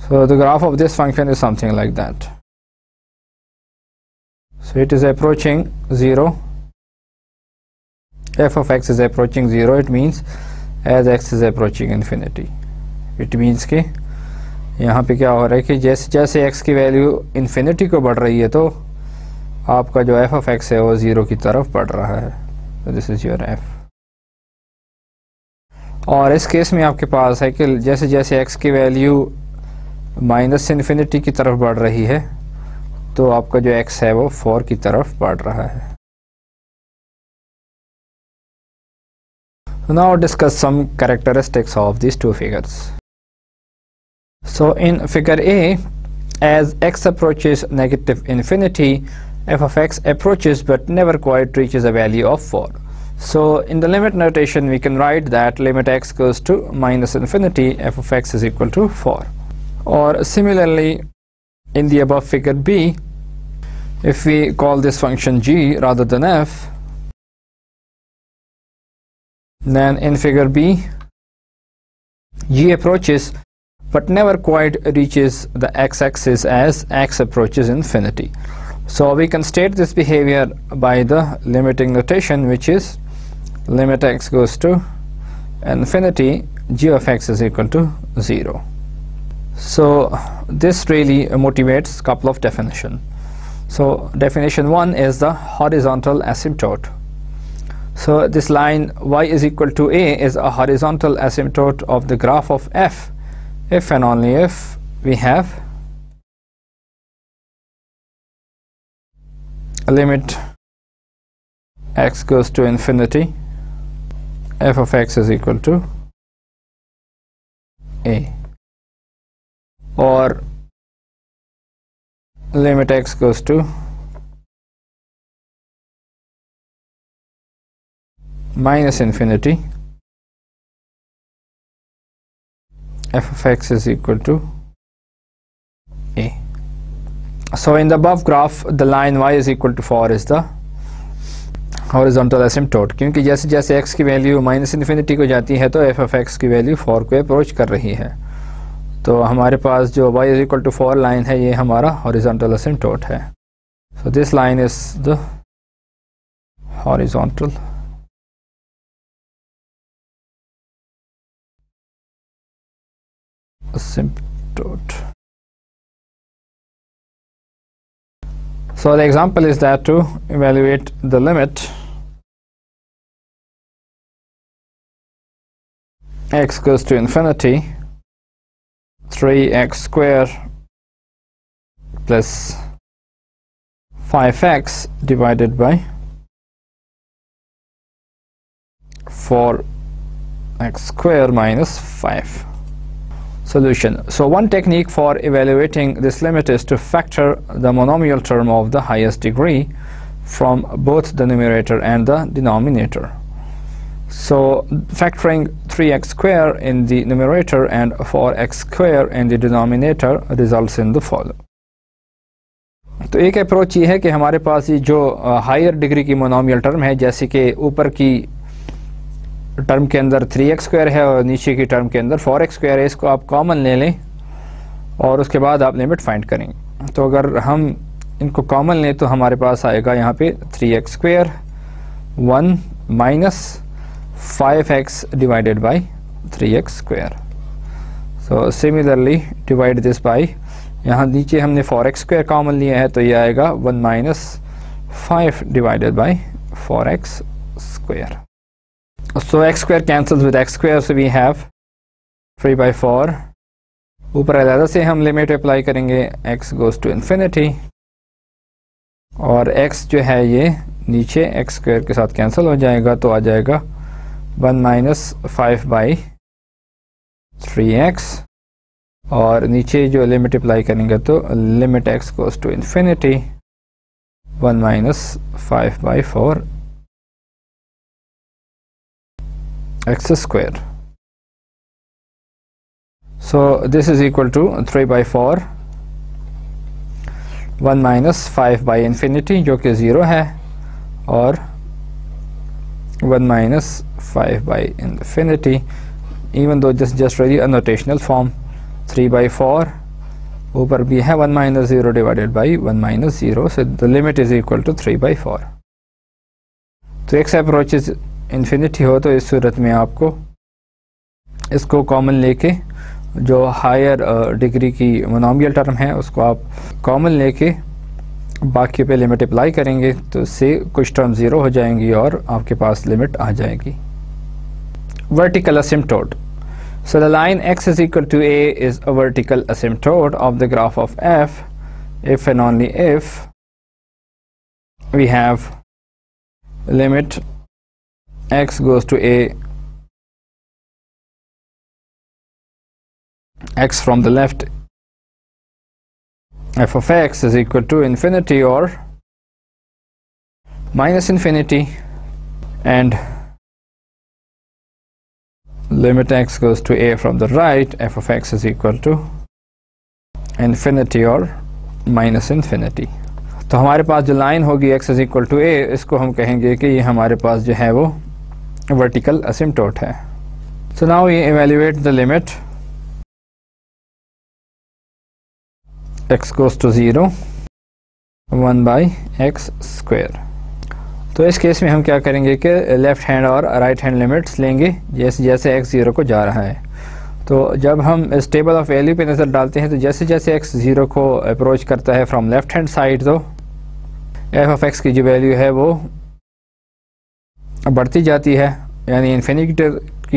So the graph of this function is something like that. So it is approaching 0. F of x is approaching 0. It means as x is approaching infinity. It means कि यहाँ पे क्या हो रहा है कि जैसे जैसे x की वैल्यू इन्फिनिटी को बढ़ रही है तो आपका जो f of x है वो 0 की तरफ बढ़ रहा है। So this is your f। और इस केस में आपके पास है कि जैसे जैसे x की वैल्यू माइनस इन्फिनिटी की तरफ बढ़ रही है तो आपका जो x है वो 4 की तरफ बढ़ रहा है। So now discuss some characteristics of these two figures. So in figure A, as x approaches negative infinity, f of x approaches but never quite reaches a value of 4. So in the limit notation we can write that limit x goes to minus infinity, f of x is equal to 4. Or similarly in the above figure B, if we call this function g rather than f, then in figure B g approaches but never quite reaches the x-axis as x approaches infinity. So we can state this behavior by the limiting notation, which is limit x goes to infinity, g of x is equal to 0. So this really motivates a couple of definitions. So definition 1 is the horizontal asymptote. So this line y is equal to a is a horizontal asymptote of the graph of f if and only if we have a limit x goes to infinity, f of x is equal to a, or limit x goes to minus infinity, f of x is equal to a. So in the above graph the line y is equal to 4 is the horizontal asymptote, क्योंकि जैसे जैसे x की value minus infinity को जाती है तो f of x की value 4 को अप्रोच कर रही है। तो हमारे पास जो y is equal to 4 line है ये हमारा horizontal asymptote है। So this line is the horizontal asymptote. So the example is that to evaluate the limit x goes to infinity, 3x square plus 5x divided by 4x square minus 5. Solution. So one technique for evaluating this limit is to factor the monomial term of the highest degree from both the numerator and the denominator. So factoring 3x square in the numerator and 4x square in the denominator results in the following. तो एक approach ये है कि हमारे पास ये जो higher degree की monomial term है, जैसे कि ऊपर की टर्म के अंदर 3x स्क्वायर है और नीचे की टर्म के अंदर 4x स्क्वायर है, इसको आप कॉमन ले लें और उसके बाद आप लिमिट फाइंड करेंगे। तो अगर हम इनको कॉमन लें तो हमारे पास आएगा यहाँ पे 3x square 1 minus 5x divided by 3x square. So similarly divide this by, यहाँ नीचे हमने 4x स्क्वायर कॉमन लिया है तो ये आएगा 1 minus 5 divided by 4x square. So x square cancels with x square, so we have 3 by 4. ऊपर अलग से हम लिमिट अप्लाई करेंगे x goes to infinity और x जो है ये नीचे x square के साथ कैंसिल हो जाएगा तो आ जाएगा 1 minus 5 by 3x और नीचे जो लिमिट अप्लाई करेंगे तो limit x goes to infinity 1 minus 5/4 x square. So this is equal to 3/4 1 minus 5 by infinity जो कि 0 है, और 1 minus 5 by infinity, even though this is just really a notational form. 3/4 ऊपर भी है 1 minus 0 divided by 1 minus 0, so the limit is equal to 3/4. तो x approaches infinity हो तो इस सूरत में आपको इसको कॉमन लेके जो हायर डिग्री की मोनोमियल टर्म है उसको आप कॉमन लेके बाकी पे लिमिट अप्लाई करेंगे तो इससे कुछ टर्म ज़ीरो हो जाएंगी और आपके पास लिमिट आ जाएगी. Vertical असिम्प्टोट. So the line x is equal to a is a vertical asymptote of the graph of f if and only if we have limit x goes to a, x from the left, f of x is equal to infinity or minus infinity, and limit x goes to a from the right, f of x is equal to infinity or minus infinity. तो हमारे पास जो line होगी x is equal to a, इसको हम कहेंगे कि ये हमारे पास जो है वो vertical asymptote है. So now we evaluate the limit x goes to 0 1 by x square. तो इस केस में हम क्या करेंगे कि लेफ़्ट हैंड और राइट हैंड लिमिट्स लेंगे जैसे जैसे x 0 को जा रहा है. तो जब हम इस टेबल ऑफ वैल्यू पे नज़र डालते हैं तो जैसे जैसे x 0 को अप्रोच करता है फ्रॉम लेफ़्ट हैंड साइड तो f ऑफ x की जो वैल्यू है वो बढ़ती जाती है, यानी इन्फिनिटी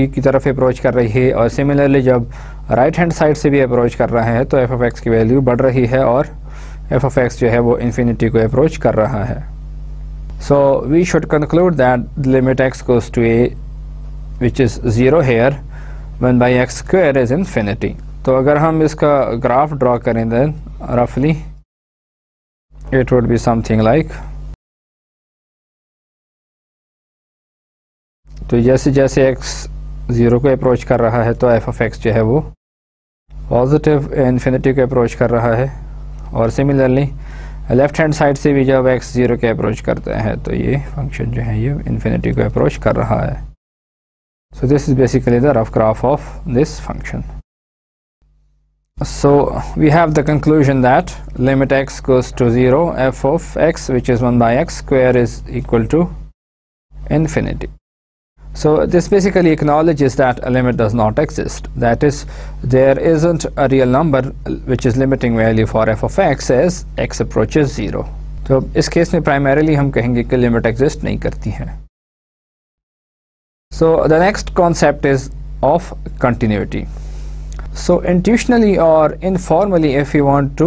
की तरफ अप्रोच कर रही है, और सिमिलरली जब राइट हैंड साइड से भी अप्रोच कर रहा है तो f ऑफ x की वैल्यू बढ़ रही है और f ऑफ x जो है वो इन्फिनिटी को अप्रोच कर रहा है. So we should conclude that the limit x goes to a, which is 0 here, 1 by x square is infinity. तो अगर हम इसका ग्राफ ड्रॉ करें then roughly it would be something like, तो जैसे जैसे x 0 को अप्रोच कर रहा है तो f of x जो है वो पॉजिटिव इन्फिनिटी को अप्रोच कर रहा है, और सिमिलरली लेफ्ट हैंड साइड से भी जब x 0 के अप्रोच करता है तो ये फंक्शन जो है ये इन्फिनिटी को अप्रोच कर रहा है. सो this is basically the rough graph of this function. So we have the conclusion that limit x goes to 0 f of x, which is 1 by x square, is equal to infinity. So this basically acknowledges that a limit does not exist. That is, there isn't a real number which is limiting value for f of x as x approaches 0. तो इस case में primarily हम कहेंगे कि limit exist नहीं करती है. So the next concept is of continuity. So intuitionally or informally, if you want to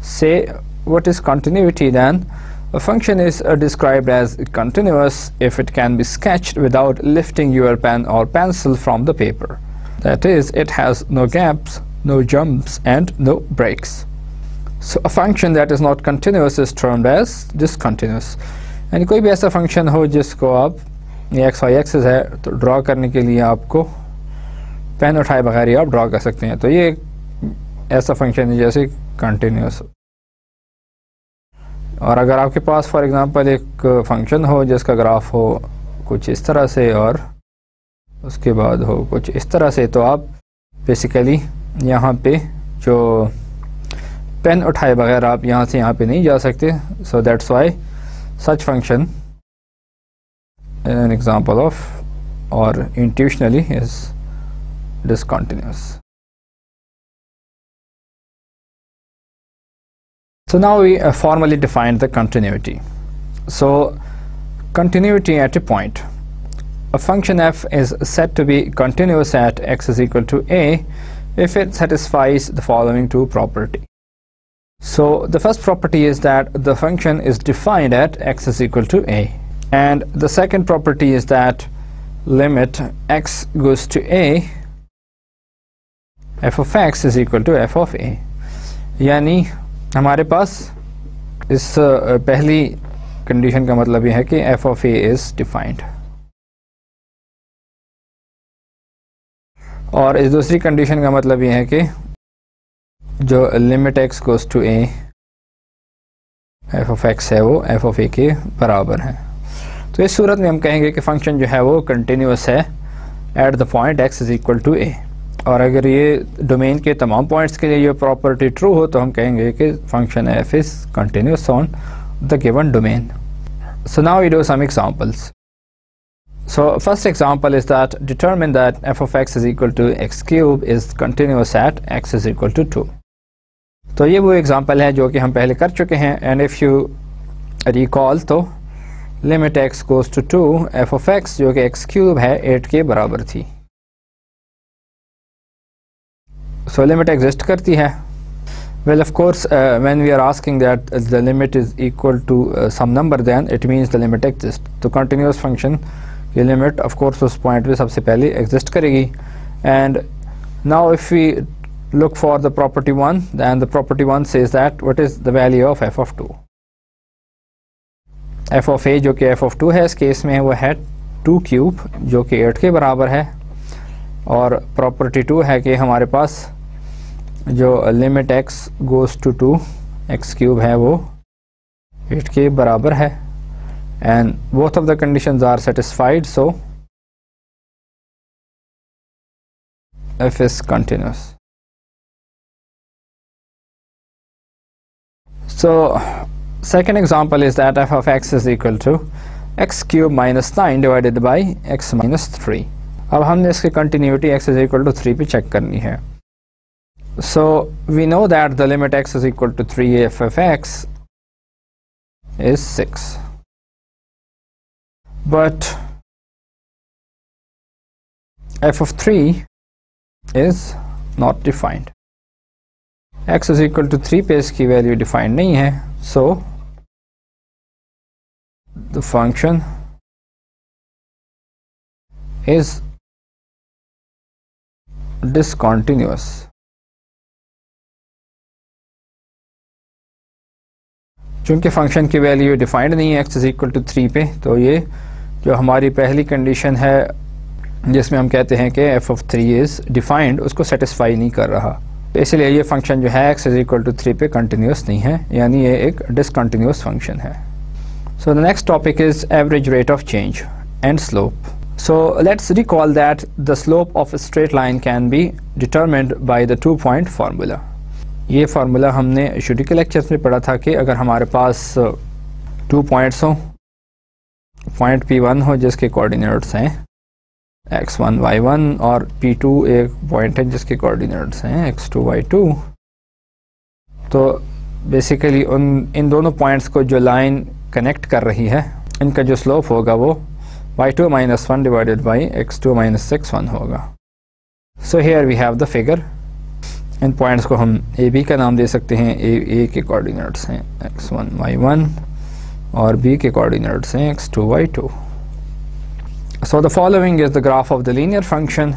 say what is continuity, then a function is described as continuous if it can be sketched without lifting your pen or pencil from the paper. That is, it has no gaps, no jumps, and no breaks. So a function that is not continuous is termed as discontinuous. यानी कोई भी ऐसा function हो जिसको आप ये x y axis है तो ड्रॉ करने के लिए आपको पेन उठाए बगैर ही आप ड्रॉ कर सकते हैं, तो ये ऐसा फंक्शन है जैसे कंटिन्यूस. और अगर आपके पास फॉर एग्जांपल एक फंक्शन हो जिसका ग्राफ हो कुछ इस तरह से और उसके बाद हो कुछ इस तरह से, तो आप बेसिकली यहाँ पे जो पेन उठाए बगैर आप यहाँ से यहाँ पे नहीं जा सकते. So that's why such function an example of और इंट्यूशनली is discontinuous. So now we formally define the continuity. So continuity at a point. A function f is said to be continuous at x is equal to a if it satisfies the following two properties. So the first property is that the function is defined at x is equal to a, and the second property is that limit x goes to a F of X is equal to F of A, यानी हमारे पास इस पहली condition का मतलब यह है कि F of A is defined, और इस दूसरी कंडीशन का मतलब यह है कि जो limit x goes to a f of x है वो एफ ऑफ ए के बराबर है। तो इस सूरत में हम कहेंगे कि फंक्शन जो है वो कंटिन्यूस है at the point X is equal to A, और अगर ये डोमेन के तमाम पॉइंट्स के लिए ये प्रॉपर्टी ट्रू हो तो हम कहेंगे कि function f is continuous on the given domain. So now we do some examples. So first example is that determine that f of x is equal to x cube is continuous at x is equal to 2। तो ये वो example है जो कि हम पहले कर चुके हैं, एंड इफ़ यू रिकॉल तो limit x goes to 2 f of x जो कि x क्यूब है 8 के बराबर थी। सो लिमिट एग्जिस्ट करती है। Well, of course, when we are asking that the limit is equal to some number, then it means the limit exists। तो continuous function ये लिमिट ऑफ कोर्स उस point पे सबसे पहले एग्जिस्ट करेगी। And now if we look for the property one, then the property one says that what is the value of F of 2। F of A जो कि F of 2 है इस case में वो है 2 क्यूब जो कि 8 के बराबर है, और प्रॉपर्टी 2 है कि हमारे पास जो limit x goes to 2 x cube है वो 8 के बराबर है, and both of the conditions are satisfied, so f is continuous। So second example is that f of x is equal to x cube minus 9 divided by x minus 3। अब हमने इसकी continuity x is equal to 3 पे check करनी है। So we know that the limit x is equal to 3 f of x is 6, but f of 3 is not defined। x is equal to 3 पे इसकी value defined नहीं है, so the function is discontinuous। चूँकि function की value defined नहीं है x is equal to 3 पे, तो ये जो हमारी पहली कंडीशन है जिसमें हम कहते हैं कि f of 3 इज़ डिफाइंड उसको सेटिस्फाई नहीं कर रहा, तो इसलिए ये फंक्शन जो है x is equal to 3 पे कंटिन्यूस नहीं है, यानी ये एक डिसकंटिन्यूस फंक्शन है। So the next topic is average rate of change and slope. So let's recall that the slope of straight line can be determined by the 2 point formula. ये formula हमने शुरू के लेक्चर्स में पढ़ा था कि अगर हमारे पास 2 पॉइंट्स हों, पॉइंट P1 हो जिसके कोऑर्डिनेट्स हैं x1 y1 और P2 एक पॉइंट है जिसके कोऑर्डिनेट्स हैं x2 y2, तो बेसिकली इन दोनों पॉइंट्स को जो लाइन कनेक्ट कर रही है इनका जो स्लोप होगा वो y2 minus 1 divided by x2 minus 6 1 होगा। So here we have the figure. इन पॉइंट्स को हम AB का नाम दे सकते हैं, A के कोऑर्डिनेट्स हैं x1 y1 और B के कोऑर्डिनेट्स हैं x2 y2। So the following is the graph of the linear function।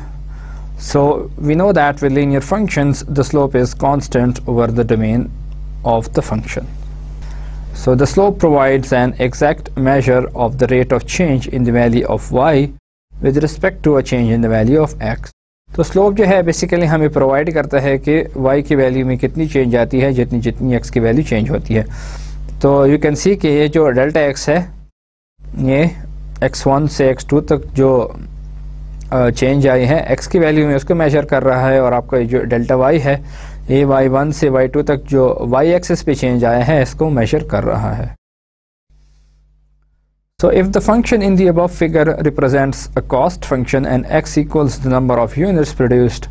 So we know that with linear functions the slope is constant over the domain of the function। So the slope provides an exact measure of the rate of change in the value of y with respect to a change in the value of x। तो slope जो है basically हमें provide करता है कि y की value में कितनी चेंज आती है जितनी जितनी x की वैल्यू चेंज होती है। तो यू कैन सी कि ये जो डेल्टा x है ये x1 से x2 तक जो चेंज आई है x की वैल्यू में उसको मेजर कर रहा है, और आपका जो डेल्टा y है ये y1 से y2 तक जो y एक्सिस पे चेंज आया है इसको मेजर कर रहा है। So if the function in the above figure represents a cost function and x equals the number of units produced,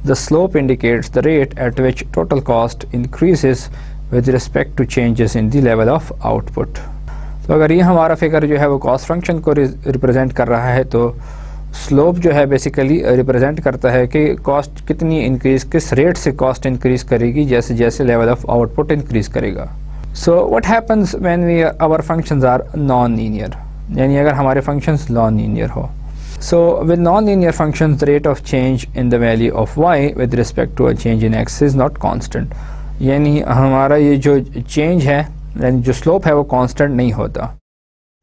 the slope indicates the rate at which total cost increases with respect to changes in the level of output। तो अगर ये हमारा figure जो है वो cost function को represent कर रहा है, तो स्लोप जो है बेसिकली रिप्रेजेंट करता है कि कॉस्ट कितनी इंक्रीज, किस रेट से कॉस्ट इंक्रीज करेगी जैसे जैसे लेवल ऑफ आउटपुट इंक्रीज करेगा। So what happens when our functions are non linear, यानी अगर हमारे फंक्शंस नॉन लीनियर हो। So with non-linear functions, the rate of change in the value of y with respect to a change in x is not constant. यानी हमारा ये जो change है, यानी जो slope है वो constant नहीं होता.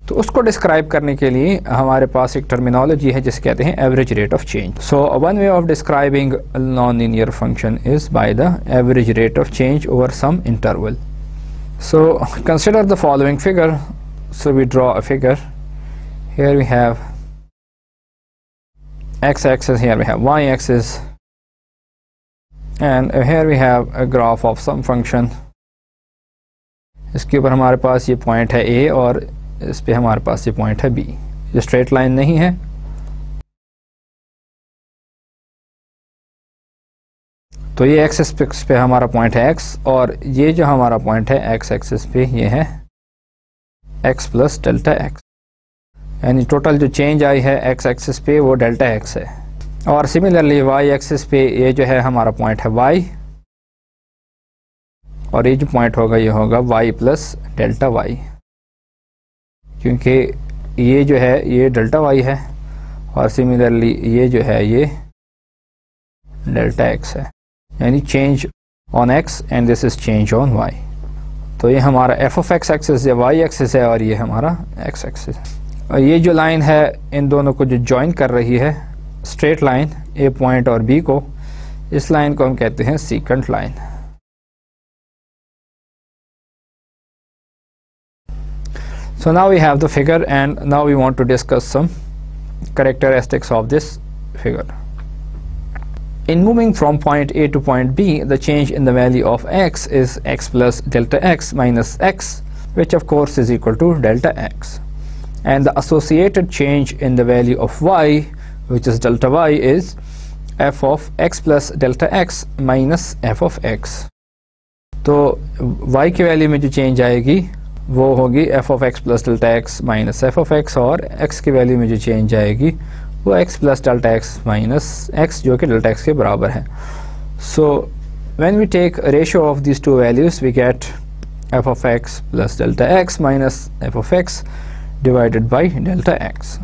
तो उसको describe करने के लिए हमारे पास एक terminology है जिसे कहते हैं average rate of change. So one way of describing a non-linear function is by the average rate of change over some interval. So consider the following figure. So we draw a figure. Here we have x-axis, here we have y-axis, and here we have a graph of some function. इसके ऊपर हमारे पास ये point है a और इस पे हमारे पास ये पॉइंट है b. ये स्ट्रेट लाइन नहीं है, तो ये एक्सिस पे हमारा पॉइंट है x, और ये जो हमारा पॉइंट है x एक्सिस पे ये है x प्लस डेल्टा x. यानी टोटल जो चेंज आई है x एक्सिस पे वो डेल्टा x है. और सिमिलरली y एक्सिस पे ये जो है हमारा पॉइंट है y, और ये जो पॉइंट होगा ये होगा y प्लस डेल्टा y, क्योंकि ये जो है ये डेल्टा y है और सिमिलरली ये जो है ये डेल्टा x है. यानी change on x and this is change on y. तो ये हमारा f ऑफ x एक्सिस या y एक्सिस है और ये हमारा x एक्सिस है. और ये जो लाइन है इन दोनों को जो ज्वाइन कर रही है, स्ट्रेट लाइन ए पॉइंट और बी को, इस लाइन को हम कहते हैं secant line. So now we have the figure and now we want to discuss some characteristics of this figure. In moving from point A to point B, the change in the value of x is x plus delta x minus x, which of course is equal to delta x. And the associated change in the value of y, which is delta y, is f of x plus delta x minus f of x. तो y की value में जो change आएगी वो होगी f of x plus delta x minus f of x, और x की value में जो चेंज आएगी वो x plus delta x minus x, जो कि delta x के बराबर है. So when we take a ratio of these two values, we get f of x plus delta x minus f of x divided by delta x.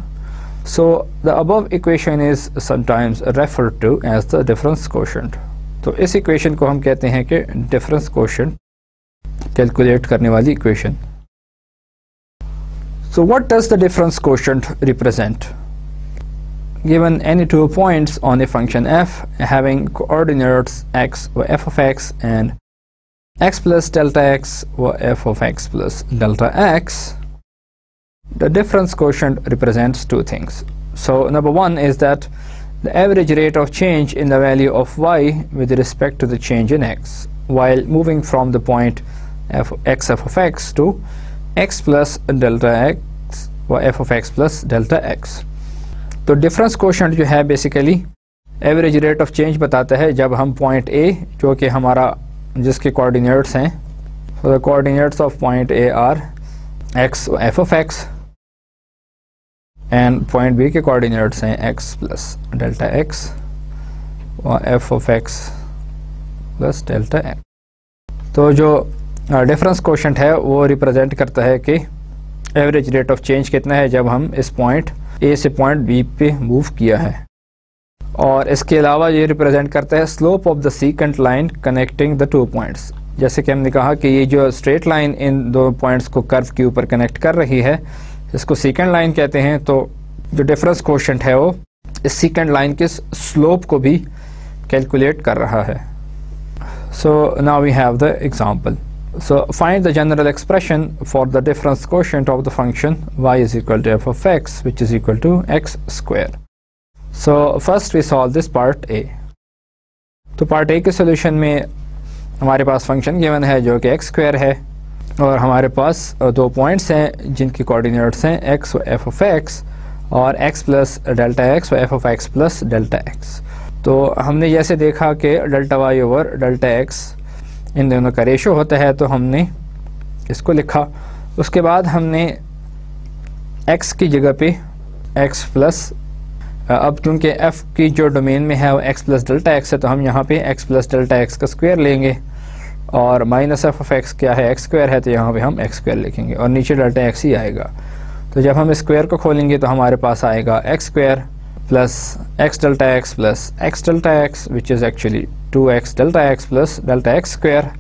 So the above equation is sometimes referred to as the difference quotient. तो इस equation को हम कहते हैं कि difference quotient calculate करने वाली equation. So what does the difference quotient represent? Given any two points on a function f having coordinates x or f of x and x plus delta x or f of x plus delta x, the difference quotient represents two things. So number one is that the average rate of change in the value of y with respect to the change in x while moving from the point x f of x to x plus delta x or f of x plus delta x. तो difference quotient जो है basically average rate of change बताता है जब हम point A, जो कि हमारा जिसके coordinates हैं, so the coordinates of point A are x f of x, and point B के coordinates हैं x plus delta x और f of x plus delta x. तो जो डिफरेंस कोशेंट है वो रिप्रेजेंट करता है कि एवरेज रेट ऑफ चेंज कितना है जब हम इस पॉइंट A से पॉइंट B पे मूव किया है. और इसके अलावा ये रिप्रेजेंट करता है slope of the secant line connecting the two points. जैसे कि हमने कहा कि ये जो स्ट्रेट लाइन इन दो पॉइंट्स को कर्व के ऊपर कनेक्ट कर रही है, इसको सीकेंट लाइन कहते हैं. तो जो डिफरेंस कोशेंट है वो इस सीकेंट लाइन के स्लोप को भी कैलकुलेट कर रहा है. So now we have the example. So find the general expression for the difference quotient of the function y is equal to f of x, which is equal to x square. So first we solve this part A. तो part A के solution में हमारे पास function given है जो कि x square है, और हमारे पास दो points हैं जिनकी coordinates हैं x और f of x, और x plus delta x और f of x plus delta x. तो हमने जैसे देखा कि delta y over delta x इन दोनों का रेशो होता है, तो हमने इसको लिखा. उसके बाद हमने x की जगह पे x प्लस, अब क्योंकि f की जो डोमेन में है वो x प्लस डेल्टा x है, तो हम यहाँ पे x प्लस डेल्टा x का स्क्वायर लेंगे, और माइनस f ऑफ x क्या है, x स्क्वायर है, तो यहाँ पे हम x स्क्वायर लिखेंगे और नीचे डेल्टा x ही आएगा. तो जब हम स्क्वायर को खोलेंगे तो हमारे पास आएगा x square plus x delta x plus x delta x, which is actually 2x delta x plus delta x square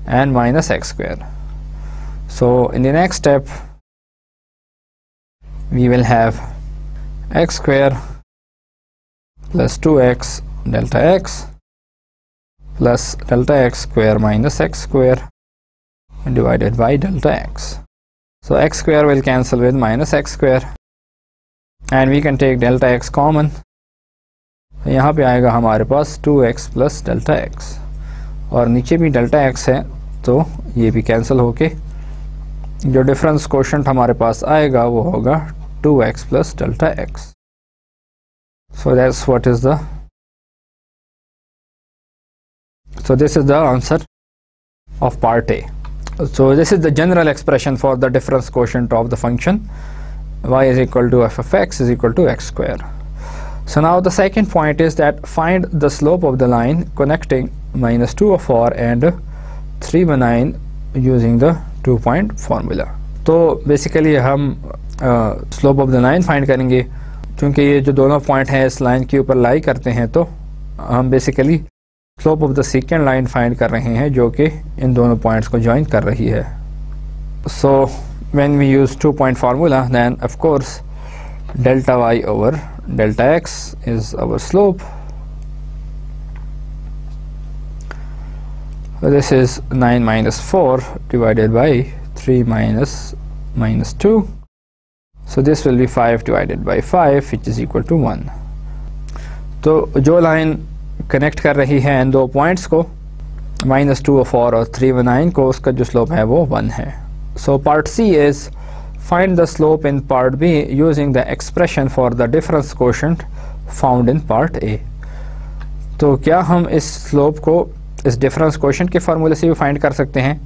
and minus x square. So in the next step we will have x square plus 2x delta x plus delta x square minus x square divided by delta x. So x square will cancel with minus x square and we can take delta x common. यहाँ पे आएगा हमारे पास 2x plus delta x और नीचे भी delta x है तो ये भी कैंसिल होके जो डिफरेंस कोशेंट हमारे पास आएगा वो होगा 2x plus delta x. So that's what is the this is the answer of part A. So this is the general expression for the difference quotient of the function y is equal to f of x is equal to x square. So now the second point is that find the slope of the line connecting minus 2 of 4 and 319 using the 2-point formula. तो basically हम slope of the line find करेंगे क्योंकि ये जो दोनों point हैं इस line के ऊपर लाई करते हैं तो हम basically slope of the second line find कर रहे हैं जो कि इन दोनों पॉइंट्स को ज्वाइन कर रही है. So when we use 2-point formula then of course delta y over delta x is our slope. This is 9 minus 4 divided by 3 minus 2. So this will be 5 divided by 5 which is equal to 1. तो जो line connect कर रही है इन दो points को minus 2 of 4 और 319 को उसका जो स्लोप है वो 1 है. So part C is find the slope in part B using the expression for the difference quotient found in part A. तो क्या हम इस स्लोप को इस डिफरेंस क्वोशिएंट के फार्मूले से भी फाइंड कर सकते हैं.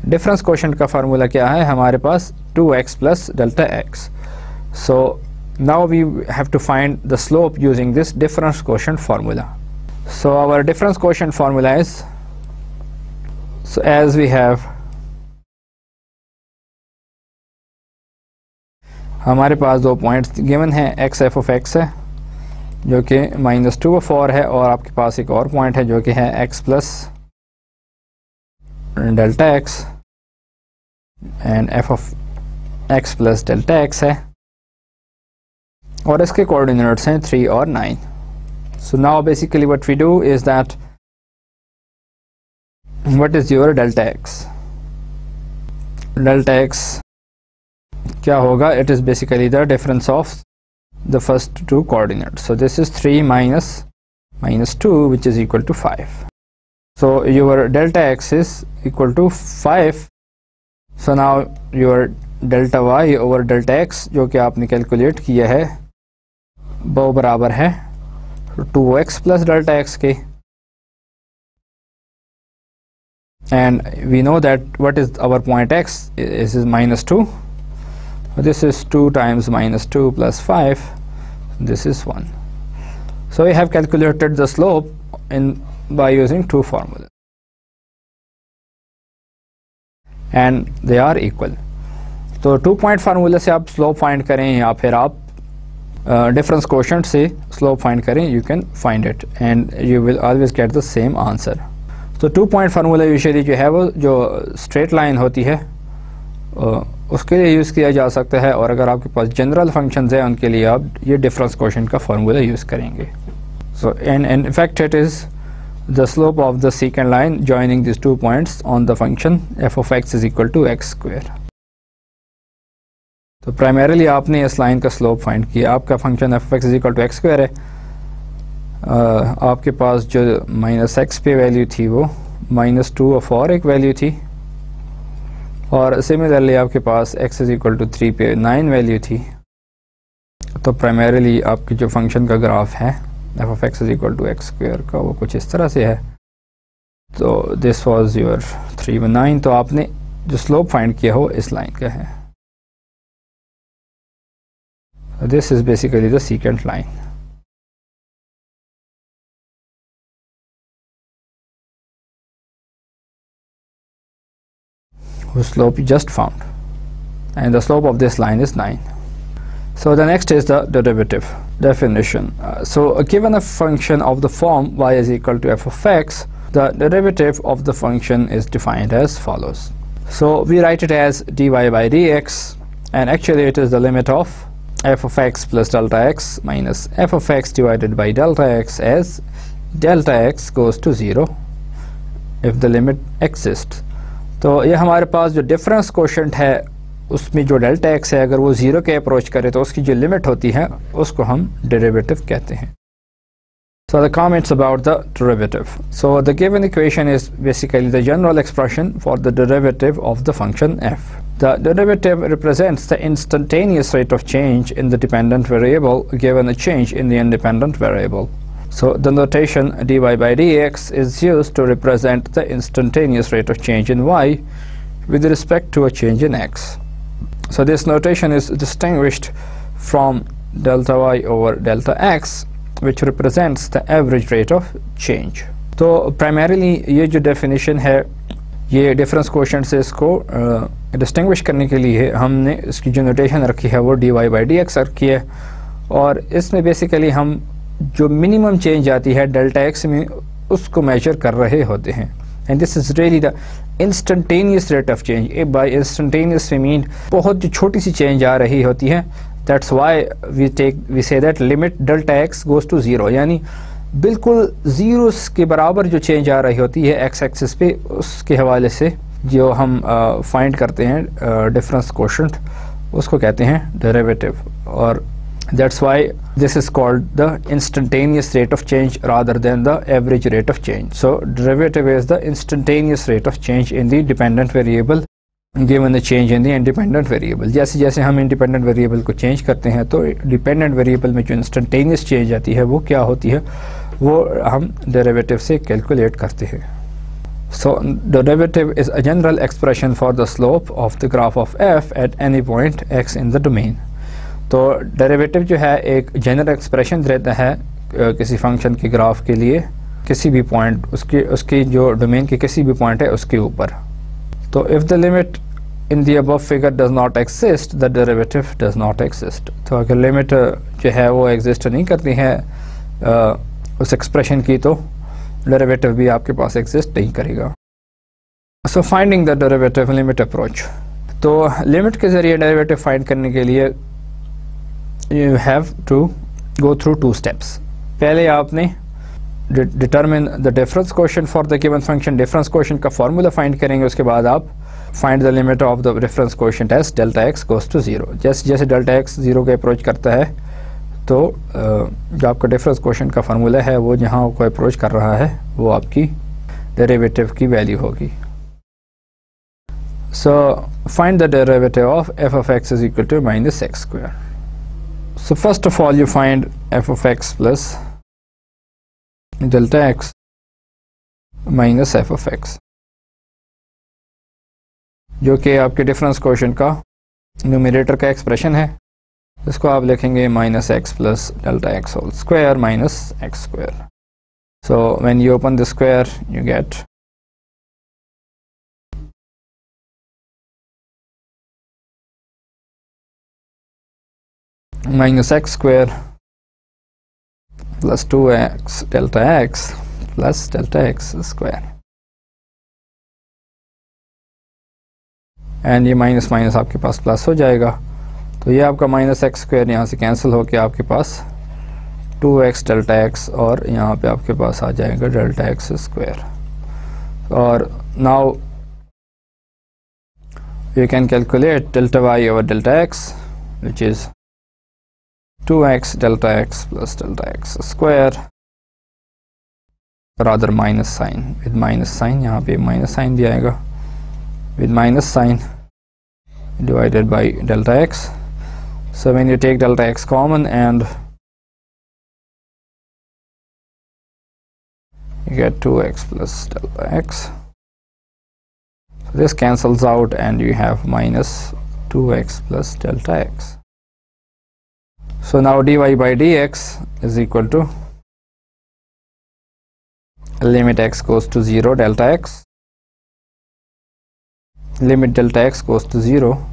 डिफरेंस क्वोशिएंट का फार्मूला क्या है हमारे पास 2x plus delta x. So now we have to find the slope using this difference quotient formula. So our difference quotient formula is, so as we have हमारे पास दो points given हैं x f of x है जो कि minus 2 of 4 है और आपके पास एक और पॉइंट है जो कि है x plus delta x and f of x plus delta x है और इसके कोऑर्डिनेट्स हैं 3 और 9. So now basically what we do is that what is your delta x? Delta x क्या होगा? It is basically the difference of the first two coordinates. So this is 3 minus 2 which is equal to 5. So your delta x is equal to 5. So now your delta y over delta x जो कि आपने calculate किया है वो बराबर है 2x plus delta x के. And we know that what is our point x is minus 2. This is 2 times minus 2 plus 5. This is 1. So we have calculated the slope by using two formulas. And they are equal. तो 2-point formula से आप slope find करें या फिर आप difference quotient से slope find करें, you can find it and you will always get the same answer. तो 2-point फार्मूला यूजुअली जो है वो जो स्ट्रेट लाइन होती है उसके लिए यूज़ किया जा सकता है और अगर आपके पास जनरल फंक्शंस है उनके लिए आप ये डिफरेंस क्वोशिएंट का फार्मूला यूज़ करेंगे. So in fact it is the slope of the secant line joining these 2 points on the function f of x is equal to x square. तो primarily आपने इस लाइन का slope find किया. आपका function f of x is equal to x square है. आपके पास जो minus x पे वैल्यू थी वो minus 2 of 4 एक वैल्यू थी और सिमिलरली आपके पास x is equal to 3 पे 9 वैल्यू थी. तो प्राइमरीली आपकी जो फंक्शन का ग्राफ है f of x is equal to x square का वो कुछ इस तरह से है. तो दिस वाज योर 319. तो आपने जो स्लोप फाइंड किया हो इस लाइन का है. This is basically the second line. whose slope you just found and the slope of this line is 9. So the next is the derivative definition. So given a function of the form y is equal to f of x, the derivative of the function is defined as follows. So we write it as dy by dx, and actually it is the limit of f of x plus delta x minus f of x divided by delta x as delta x goes to 0 if the limit exists. तो ये हमारे पास जो difference quotient है उसमें जो delta x है अगर वो 0 के अप्रोच करे तो उसकी जो लिमिट होती है उसको हम डेरिवेटिव कहते हैं. So the comments about the derivative. So the given equation is basically the general expression for the derivative of the function f. The derivative represents the instantaneous rate of change in the dependent variable given a change in the independent variable. So the notation dy by dx is used to represent the instantaneous rate of change in y with respect to a change in x. So this notation is distinguished from delta y over delta x, which represents the average rate of change. तो primarily ये जो definition है ये difference quotient से इसको distinguish करने के लिए हमने इसकी जो notation रखी है वो dy by dx रखी है, और इसमें basically हम जो minimum change आती है delta x में उसको measure कर रहे होते हैं. And this is really the instantaneous rate of change. By instantaneous we mean बहुत जो छोटी सी change आ रही होती है. That's why we say that limit delta x goes to 0, यानी बिल्कुल जीरो के बराबर जो चेंज आ रही होती है x एक्सिस पे, उसके हवाले से जो हम फाइंड करते हैं डिफरेंस कोशेंट उसको कहते हैं डेरिवेटिव. और that's why this is called the instantaneous rate of change rather than the average rate of change. So derivative is the instantaneous rate of change in the dependent variable given the change in the independent variable. जैसे जैसे हम independent variable को change करते हैं तो dependent variable में जो instantaneous change आती है वो क्या होती है वो हम derivative से calculate करते हैं. So derivative is a general expression for the slope of the graph of f at any point x in the domain. तो डेरिवेटिव जो है एक जनरल एक्सप्रेशन देता है किसी फंक्शन के ग्राफ के लिए किसी भी पॉइंट उसकी जो डोमेन के किसी भी पॉइंट है उसके ऊपर. तो if the limit in the above figure does not exist the derivative does not exist. तो अगर लिमिट जो है वो एग्जिस्ट नहीं करती है उस एक्सप्रेशन की तो डेरिवेटिव भी आपके पास एग्जिस्ट नहीं करेगा. So finding the derivative limit approach. तो लिमिट के ज़रिए डेरिवेटिव फाइंड करने के लिए you have to go through two steps. पहले आपने determine the difference quotient for the given function. difference quotient का formula find करेंगे, उसके बाद आप find the limit of the difference quotient as delta x goes to 0. जैसे जैसे delta x 0 के approach करता है तो जो आपका difference quotient का formula है वो जहाँ को approach कर रहा है वो आपकी derivative की value होगी. So find the derivative of f of x is equal to minus x square. So first of all you find f of x plus delta x minus f of x, जो कि आपके difference quotient का numerator का expression है. इसको आप लिखेंगे minus x plus delta x whole square minus x square. So when you open the square you get minus x square plus 2x delta x plus delta x square, and ये minus minus आपके पास plus हो जाएगा. तो ये आपका minus x square यहाँ से cancel होकर आपके पास 2x डेल्टा x और यहाँ पे आपके पास आ जाएगा डेल्टा x स्क्वायर. और now you can calculate delta y over delta x which is 2x delta x plus delta x square, rather minus sign, with minus sign, यहाँ पे minus sign भी आएगा, with minus sign divided by delta x. So when you take delta x common and you get 2x plus delta x, so this cancels out and you have minus 2x plus delta x. So now dy by dx is equal to limit x goes to 0 delta x, limit delta x goes to 0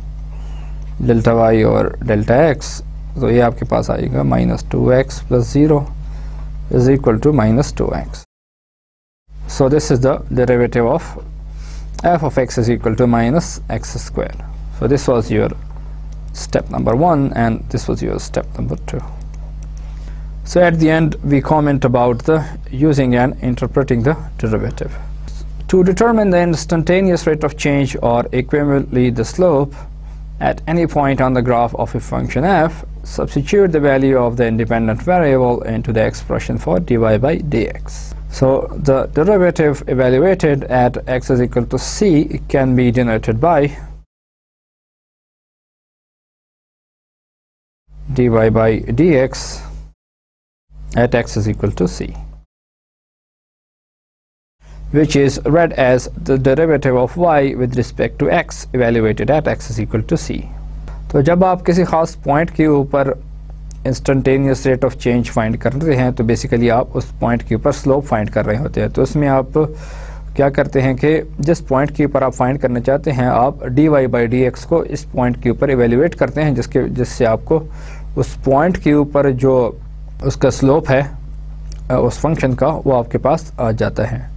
delta y over delta x तो ये आपके पास आएगा -2x + 0 is equal to -2x. So this is the derivative of f of x is equal to -x square. So this was your step number 1 and this was your step number 2. So at the end we comment about the using and interpreting the derivative. To determine the instantaneous rate of change or equivalently the slope at any point on the graph of a function f, substitute the value of the independent variable into the expression for dy by dx. So the derivative evaluated at x is equal to c can be denoted by dy by dx at x is equal to c, which is read as the derivative of y with respect to x evaluated at x is equal to c. तो जब आप किसी ख़ास point के ऊपर instantaneous rate of change find कर रहे हैं तो बेसिकली आप उस पॉइंट के ऊपर स्लोप फाइंड कर रहे होते हैं। तो उसमें आप क्या करते हैं कि जिस पॉइंट के ऊपर आप फाइंड करना चाहते हैं आप dy बाई dx को इस पॉइंट के ऊपर इवेल्युएट करते हैं, जिससे आपको उस पॉइंट के ऊपर जो उसका स्लोप है उस फंक्शन का वो आपके पास आ जाता है।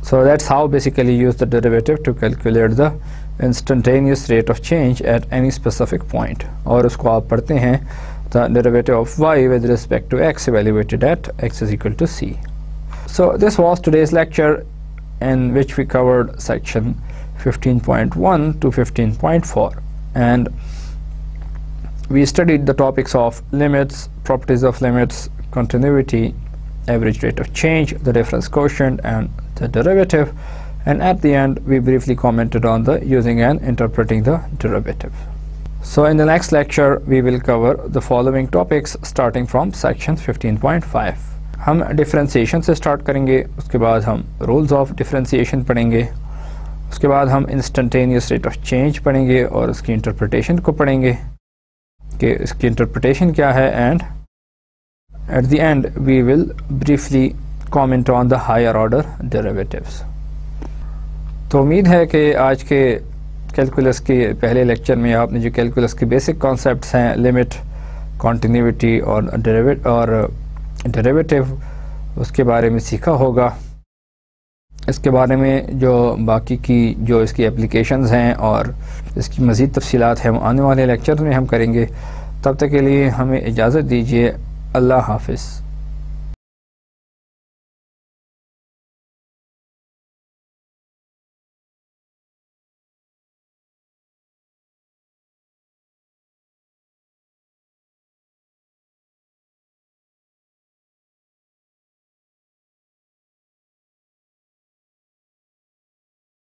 So that's how basically use the derivative to calculate the instantaneous rate of change at any specific point. और उसको आप पढ़ते हैं the derivative of y with respect to x evaluated at x is equal to c. So this was today's lecture in which we covered section 15.1 to 15.4 and we studied the topics of limits, properties of limits, continuity, average rate of change, the difference quotient and the derivative, and at the end we briefly commented on the using and interpreting the derivative. So in the next lecture we will cover the following topics starting from section 15.5. हम differentiation से start करेंगे, उसके बाद हम rules of differentiation पढ़ेंगे, उसके बाद हम इंस्टेंटेनियस रेट ऑफ चेंज पढ़ेंगे और उसकी इंटरप्रिटेशन को पढ़ेंगे कि इसकी इंटरप्रिटेशन क्या है, and at the end we will briefly comment on the higher order derivatives. तो उम्मीद है कि आज के कैलकुलस के पहले लेक्चर में आपने जो कैलकुलस के बेसिक कॉन्सेप्ट्स हैं लिमिट, कॉन्टिन्यूटी और डेरिवेटिव उसके बारे में सीखा होगा। इसके बारे में जो बाकी की जो इसकी एप्लीकेशंस हैं और इसकी मज़ीद तफसीलात हैं आने वाले लेक्चर में हम करेंगे। तब तक के लिए हमें इजाज़त दीजिए। अल्लाह हाफ़िज़।